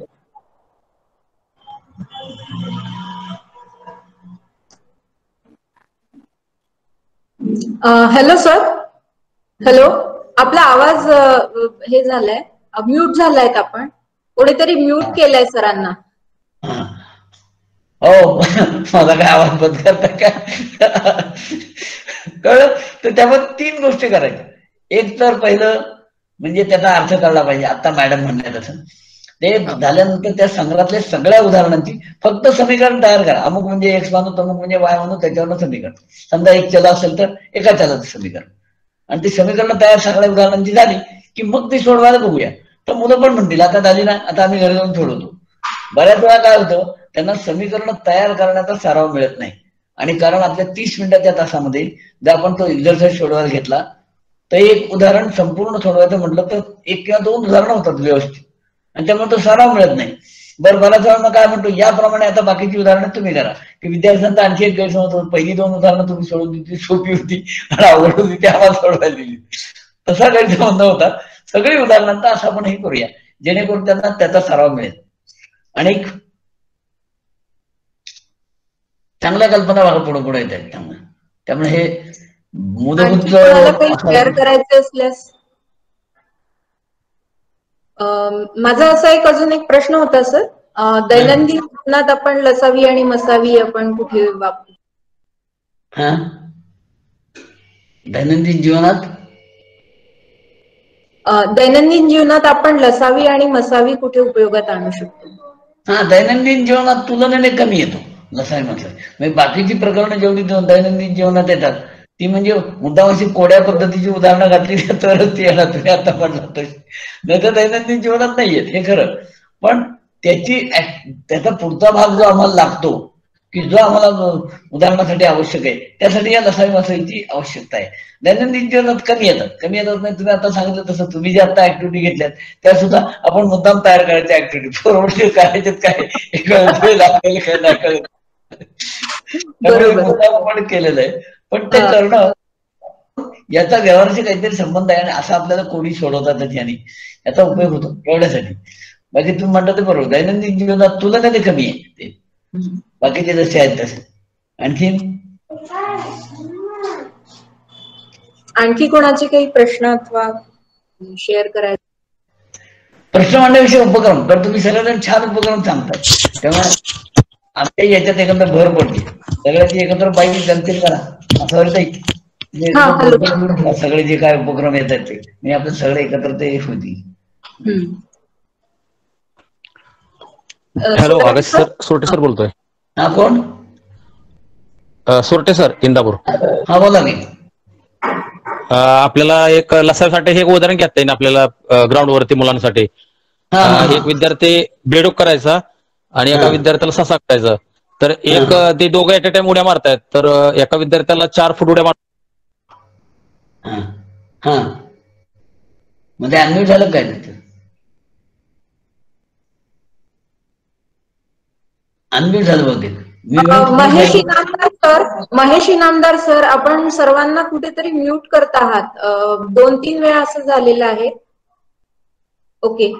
हॅलो सर, हॅलो, आपला आवाज हे झालाय, म्यूट झालाय. आपण कोणीतरी म्यूट केलाय सरांना. हो, माझा काय आवाज बंद करता का? कळलं? तर त्यामध्ये 3 गोष्टी करायच्या. एक तर पहिलं म्हणजे त्याचा अर्थ कळला पाहिजे. आता मॅडम म्हणल्या तसं ते झाल्यानंतर त्या संग्रहातल्या सगळ्या उदाहरणांची फक्त समीकरण तयार करा. अमुक म्हणजे एक्स मानू, तमुक म्हणजे वाय मानू, त्याच्यावरनं समीकरण. समजा एक चल असेल तर एका चलाचं समीकरण, आणि ती समीकरण तयार सगळ्या उदाहरणांची झाली की मग ती सोडवायला बघूया. तर मुलं पण म्हणतील आता झाली ना, आता आम्ही घरी जाऊन सोडवतो. बऱ्याच वेळा काय होतं, त्यांना समीकरण तयार करण्याचा सराव मिळत नाही. आणि कारण आपल्या 30 मिनिटाच्या तासामध्ये जर आपण तो एक्झरसाइज सोडवायला घेतला तर एक उदाहरण संपूर्ण सोडवायचं म्हटलं तर 1 किंवा 2 उदाहरणं होतात व्यवस्थित, आणि त्यामुळे तो सराव मिळत नाही. बरं, बऱ्याच वेळा काय म्हणतो, याप्रमाणे आता बाकीची उदाहरणं तुम्ही करा, की विद्यार्थ्यांचा आणखी एक गैरसमज होतो, पहिली 2 उदाहरणं तुम्ही सोडवली ती सोपी होती आणि अवघड होती ती आम्हाला सोडवायला दिली. तसा गैरसमज न होता सगळी उदाहरणांचा असं आपण हे करूया जेणेकरून त्यांना त्याचा सराव मिळेल. आणि चांगल्या कल्पना बघा पुढे पुढे येत आहेत. त्यामुळे हे मूलभूत शेअर करायचे असल्यास माझा असा एक अजून एक प्रश्न होता सर, दैनंदिन जीवनात आपण लसावी आणि मसावी आपण कुठे वापरू? दैनंदिन जीवनात आपण लसावी आणि मसावी कुठे उपयोगात आणू शकतो? दैनंदिन जीवनात तुलनेने कमी येतो लसावी मसावी. म्हणजे बाकीची प्रकरणं जेवढी दैनंदिन जीवनात येतात ती म्हणजे मुद्दाम अशी कोड्या पद्धतीची उदाहरणं घातली तरच ती येणार. तुम्ही आता म्हणला तशी, नाही तर दैनंदिन जीवनात नाही येत, हे खरं. पण त्याचा पुढचा भाग जो आम्हाला लागतो की जो आम्हाला उदाहरणासाठी आवश्यक आहे त्यासाठी या लसावी मसावीची आवश्यकता आहे. दैनंदिन जीवनात कमी येतात नाही. तुम्ही आता सांगितलं तसं तुम्ही जे आता ऍक्टिव्हिटी घेतल्यात त्या सुद्धा आपण मुद्दाम तयार करायच्या ऍक्टिव्हिटी, बरोबर करायच्यात काय मुद्दाम आपण केलेलं आहे. पण ते करणं याचा व्यवहाराशी काहीतरी संबंध आहे आणि असं आपल्याला कोणी सोडवतात याने याचा उपयोग होतो एवढ्यासाठी. बाकी तुम्ही म्हणता ते बरोबर, दैनंदिन जीवनात तुलनेने कमी आहे ते, बाकीचे जसे आहेत तसे. आणखी कोणाचे काही प्रश्न अथवा शेअर करायचे? प्रश्न मांडण्याविषयी उपक्रम तर तुम्ही सगळेजण छान उपक्रम सांगतात, तेव्हा आमच्या याच्यात एकत्र भर पडली. सगळ्याची एकत्र बाईक जनतेने करा असं सगळे जे काय उपक्रम येतात ते मी आपण सगळे एकत्र ते होती. हॅलो, आकाश सर, सोरटे सर बोलतोय. हा, कोण? सोरटे सर, इंदापूर. हा, बोला की. आपल्याला एक लसावीसाठी हे उदाहरण घेता येईल आपल्याला ग्राउंड वरती मुलांसाठी. एक विद्यार्थी बेडूक करायचा आणि एका विद्यार्थ्याला ससा करायचा. तर एक ते दोघं ऍट अ टाइम उड्या मारतायत, तर एका विद्यार्थ्याला 4 फूट उड्या मार. मध्ये अनम्यूट झालं काय? अनम्यूट झालं बहुतेक. महेश इनामदार सर, आपण सर्वांना कुठेतरी म्यूट करत आहात. 2-3 वेळा असं झालेलं आहे. ओके,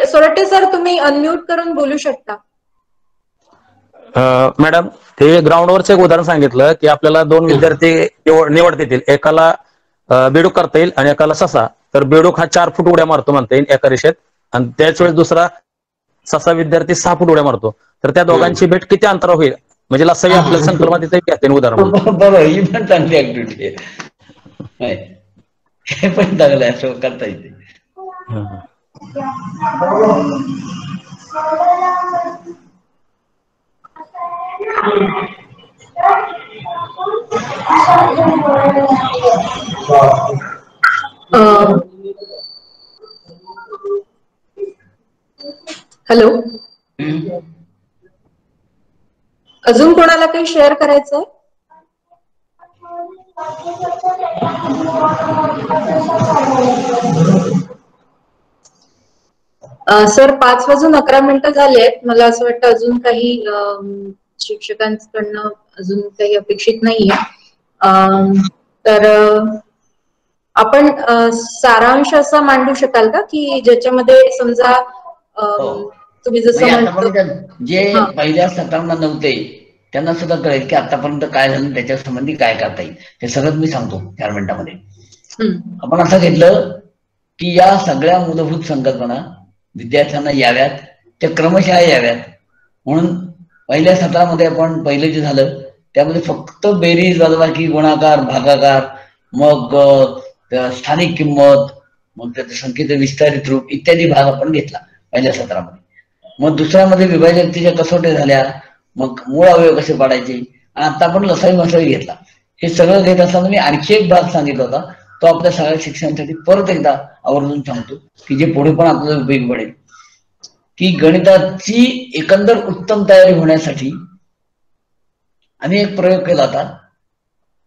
सोरटे सर तुम्ही अनम्यूट करून बोलू शकता. मॅडम, ते ग्राउंडवरच एक उदाहरण सांगितलं की आपल्याला 2 विद्यार्थी निवडता येतील, एकाला बेडूक करता येईल आणि एकाला ससा. तर बेडूक हा 4 फूट उड्या मारतो म्हणता येईल एका रेषेत, आणि त्याच वेळेस दुसरा ससा विद्यार्थी 6 फूट उड्या मारतो. तर त्या दोघांची भेट किती अंतरावर होईल म्हणजे लसावी आपल्या संकल्पना तिथे घेते उदाहरण. बरोबर, ही पण चांगली ऍक्टिव्हिटी आहे, हे पण चांगलं आहे, असं करता येते. हॅलो, अजून कोणाला काही शेअर करायचंय? सर 5:11 झाले आहेत. मला असं वाटतं अजून काही शिक्षकांकडनं अजून काही अपेक्षित नाहीये. तर आपण सारांश असा मांडू शकाल का की ज्याच्यामध्ये समजा तुम्ही जसं म्हणता जे पहिल्या सत्रांना नव्हते त्यांना सुद्धा कळेल की आतापर्यंत काय झालं, त्याच्या संबंधी काय करता येईल, हे सगळं मी सांगतो 4 मिनिटांमध्ये. आपण असं घेतलं की या सगळ्या मूलभूत संकल्पना विद्यार्थ्यांना याव्यात, त्या क्रमशः याव्यात म्हणून पहिल्या सत्रामध्ये आपण पहिलं जे झालं त्यामध्ये फक्त बेरीज, वजाबाकी, गुणाकार, भागाकार, मग स्थानिक किंमत, मग त्याचं संख्येचं विस्तारित रूप इत्यादी भाग आपण घेतला पहिल्या सत्रामध्ये. मग दुसऱ्यामध्ये विभाजकतेच्या कसोट्या झाल्या, मग मूळ अवयव कसे पाडायचे, आणि आता आपण लसावी मसावी घेतला. हे सगळं घेत असताना मी आणखी एक भाग सांगितला होता, तो आपल्या सगळ्या शिक्षणासाठी परत एकदा आवर्जून सांगतो की जे पुढे पण आपल्याला उपयोगी पडेल. की गणिताची एकंदर उत्तम तयारी होण्यासाठी आम्ही एक प्रयोग केला होता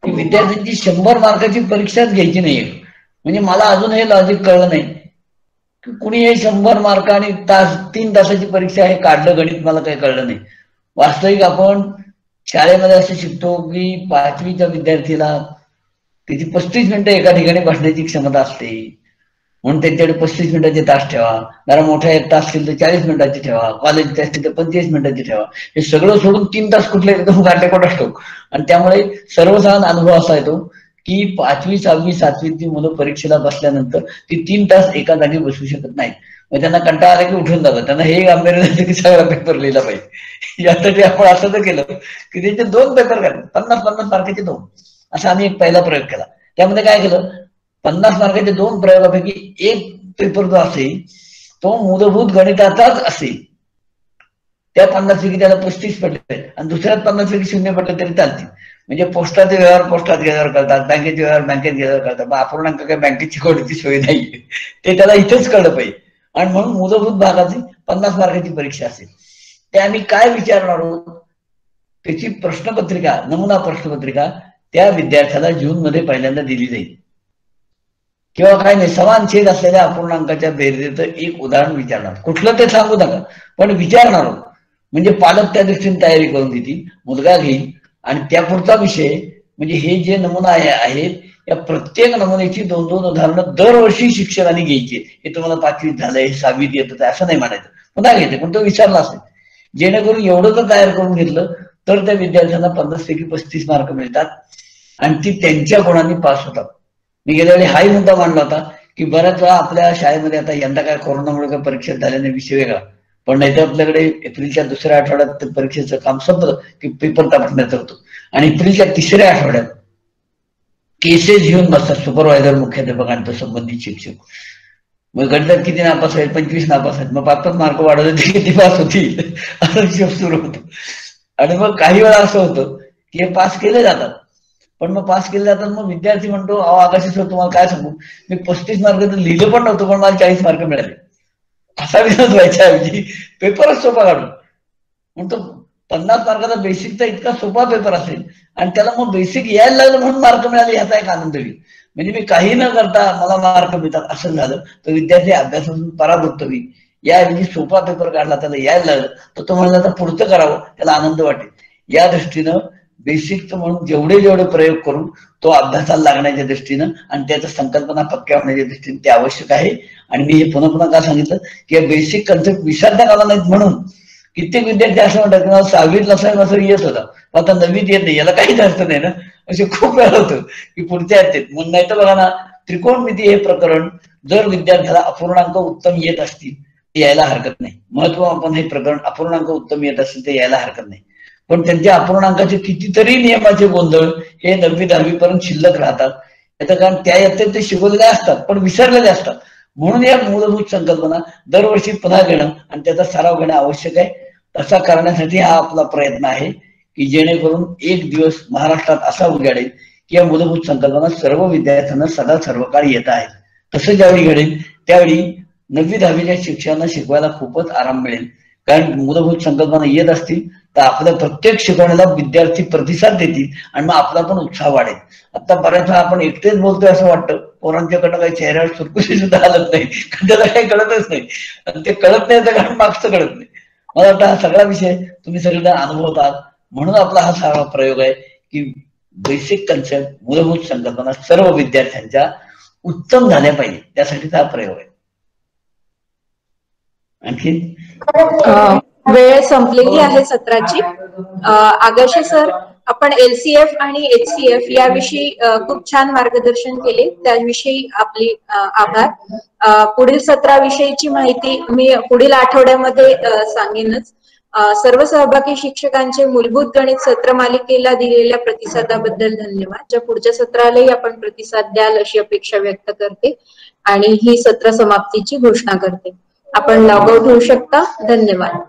की विद्यार्थ्यांची 100 मार्काची परीक्षाच घ्यायची नाहीये. म्हणजे मला अजून हे लॉजिक कळलं नाही की कुणी हे 100 मार्क आणि 3 तासाची परीक्षा हे काढलं गणित, मला काही कळलं नाही. वास्तविक आपण शाळेमध्ये असं शिकतो की 5वीच्या विद्यार्थीला त्याची 35 मिनिटं एका ठिकाणी बसण्याची क्षमता असते, म्हणून त्यांच्याकडे 35 मिनिटाचे तास ठेवा. जरा मोठा एक तास असतील तर 40 मिनिटाचे ठेवा, कॉलेजचे असतील तर 25 मिनिटाचे ठेवा. हे सगळं सोडून 3 तास कुठले एकदम गाठेकोट असतो. आणि त्यामुळे सर्वसाधारण अनुभव असा येतो की 5वी, 6वी, 7वीची मुलं परीक्षेला बसल्यानंतर ती 3 तास एका जागी बसू शकत नाहीत. मग त्यांना कंटाळा आला की उठून जातात. त्यांना हे गांभीर्य झालं की सगळा पेपर लिहिला पाहिजे. यासाठी आपण असं तर केलं की त्यांचे 2 पेपर काढले, 50-50 मार्काचे 2. असा आम्ही एक पहिला प्रयोग केला. त्यामध्ये काय केलं, 50 मार्काच्या 2 प्रयोगापैकी एक पेपर जो असेल तो मूलभूत गणिताचाच असेल, त्या 50 पैकी त्याला 35 पडले आणि दुसऱ्यात 50 पैकी 0 पडले तरी चालतील. म्हणजे पोस्टाचे व्यवहार पोस्टात गेल्यावर करतात, बँकेचे व्यवहार बँकेत गेल्यावर करतात. मग अपूर्णांक काय बँकेची कोणती सोय नाही, ते त्याला इथेच कळलं पाहिजे. आणि म्हणून मूलभूत भागाची 50 मार्काची परीक्षा असेल. ते आम्ही काय विचारणार आहोत, त्याची प्रश्नपत्रिका, नमुना प्रश्नपत्रिका त्या विद्यार्थ्याला जून मध्ये पहिल्यांदा दिली जाईल. किंवा काय नाही, समान छेद असलेल्या अपूर्णांकाच्या बेरजेचं एक उदाहरण विचारणार. कुठलं ते सांगू नका, पण विचारणार आहोत. म्हणजे पालक त्या दृष्टीने तयारी करून देतील, मुलगा घेईल. आणि त्यापुढचा विषय म्हणजे हे जे नमुना आहेत या प्रत्येक नमुन्याची 2-2 उदाहरणं दरवर्षी शिक्षकांनी घ्यायची. हे तुम्हाला 5वीत झालंय, 6वीत येतं असं नाही म्हणायचं, पुन्हा घेते, पण तो विचारला असेल. जेणेकरून एवढं जर तयार करून घेतलं तर त्या विद्यार्थ्यांना 50 पैकी 35 मार्क मिळतात आणि ती त्यांच्या गुणांनी पास होतात. मी गेल्या वेळी हाही मुद्दा मांडला होता की बऱ्याच वेळा आपल्या शाळेमध्ये, आता यंदा काय कोरोनामुळे काय परीक्षा झाल्याने विषय वेगळा, पण नाही तर आपल्याकडे एप्रिलच्या 2ऱ्या आठवड्यात परीक्षेचं काम संपलं की पेपर तपासण्याचं होतं. आणि एप्रिलच्या 3ऱ्या आठवड्यात केसेस घेऊन बसतात सुपरवायझर, मुख्याध्यापकांचं संबंधित शिक्षक. मग गणितात किती नापास आहेत, 25 नापास आहेत, मग 5-5 मार्क वाढवले ते किती पास होतील असा हिशोब सुरू होतो. आणि मग काही वेळा असं होतं की हे पास केले जातात, पण मग पास केले जातात मग विद्यार्थी म्हणतो, अहो आकाशी सर तुम्हाला काय सांगू, मी 35 मार्क तर लिहिलं पण नव्हतं पण मला 40 मार्क मिळाले. असा विनोद व्हायच्या ऐवजी पेपरच सोपा काढून म्हणतो 50 मार्काचा बेसिकचा इतका सोपा पेपर असेल आणि त्याला मग बेसिक यायला लागलं म्हणून मार्क मिळाले, ह्याचा एक आनंद होईल. म्हणजे मी काही न करता मला मार्क मिळतात असं झालं तर विद्यार्थी अभ्यासातून परावृत्त होईल. याऐवजी सोपा पेपर काढला, त्याला यायला लागलं तर तो म्हणला तर पुढचं करावं, त्याला आनंद वाटेल. या दृष्टीनं बेसिकचं म्हणून जेवढे प्रयोग करून तो अभ्यासाला लागण्याच्या दृष्टीनं आणि त्याच्या संकल्पना पक्क्या होण्याच्या दृष्टीने ते आवश्यक आहे. आणि मी हे पुन्हा पुन्हा का सांगितलं की बेसिक कन्सेप्ट विसरता आला नाहीत म्हणून कित्येक विद्यार्थी असं म्हणतात की मला 6वीत लसावी येत होता, आता 9वीत येत नाही, याला काहीच अर्थ नाही ना. असे खूप वेळा होतं की पुढच्या येतात. म्हणून नाही तर बघा ना, त्रिकोणमिती हे प्रकरण जर विद्यार्थ्याला अपूर्णांक उत्तम येत असतील यायला हरकत नाही. महत्व आपण हे प्रकरण अपूर्णांक उत्तम येत असतील ते यायला हरकत नाही. पण त्यांच्या अपूर्णांकाचे कितीतरी नियमाचे गोंधळ हे 9वी 10वी पर्यंत शिल्लक राहतात. याचं कारण त्या इयत्तेत ते शिकवलेले असतात पण विसरलेले असतात. म्हणून या मूलभूत संकल्पना दरवर्षी पुन्हा घेणं आणि त्याचा सराव घेणं आवश्यक आहे. तसा करण्यासाठी हा आपला प्रयत्न आहे की जेणेकरून एक दिवस महाराष्ट्रात असा उजाडेल की या मूलभूत संकल्पना सर्व विद्यार्थ्यांना सदा सर्व काळ येत आहेत. तसं ज्यावेळी घडेल त्यावेळी 9वी 10वीच्या शिक्षकांना शिकवायला खूपच आराम मिळेल. कारण मूलभूत संकल्पना येत असतील तर आपल्या प्रत्येक शिकवण्याला विद्यार्थी प्रतिसाद देतील आणि मग आपला पण उत्साह वाढेल. आता बऱ्याच वेळा आपण एकटेच बोलतोय असं वाटतं, पोरांच्याकडनं काही चेहऱ्यावर सुरकुशी सुद्धा हलत नाही, त्याला काही कळतच नाही. आणि ते कळत नाही तर कारण मागचं कळत नाही. मला वाटतं हा सगळा विषय तुम्ही सगळेजण अनुभवतात म्हणून आपला हा सगळा प्रयोग आहे की बेसिक कन्सेप्ट मूलभूत संकल्पना सर्व विद्यार्थ्यांच्या उत्तम झाल्या पाहिजे त्यासाठीचा हा प्रयोग आहे. आणखी वेळ संपलेली आहे सत्राची. आगाशे सर, आपण LCF आणि HCF याविषयी खूप छान मार्गदर्शन केले, त्याविषयी आपली आभार. पुढील सत्राविषयीची माहिती मी पुढील आठवड्यामध्ये सांगेनच. सर्व सहभागी शिक्षकांचे मूलभूत गणित सत्र मालिकेला दिलेल्या प्रतिसादाबद्दल धन्यवाद. ज्या पुढच्या सत्रालाही आपण प्रतिसाद द्याल अशी अपेक्षा व्यक्त करते आणि ही सत्र समाप्तीची घोषणा करते. आपण लॉग आउट होऊ शकता. धन्यवाद.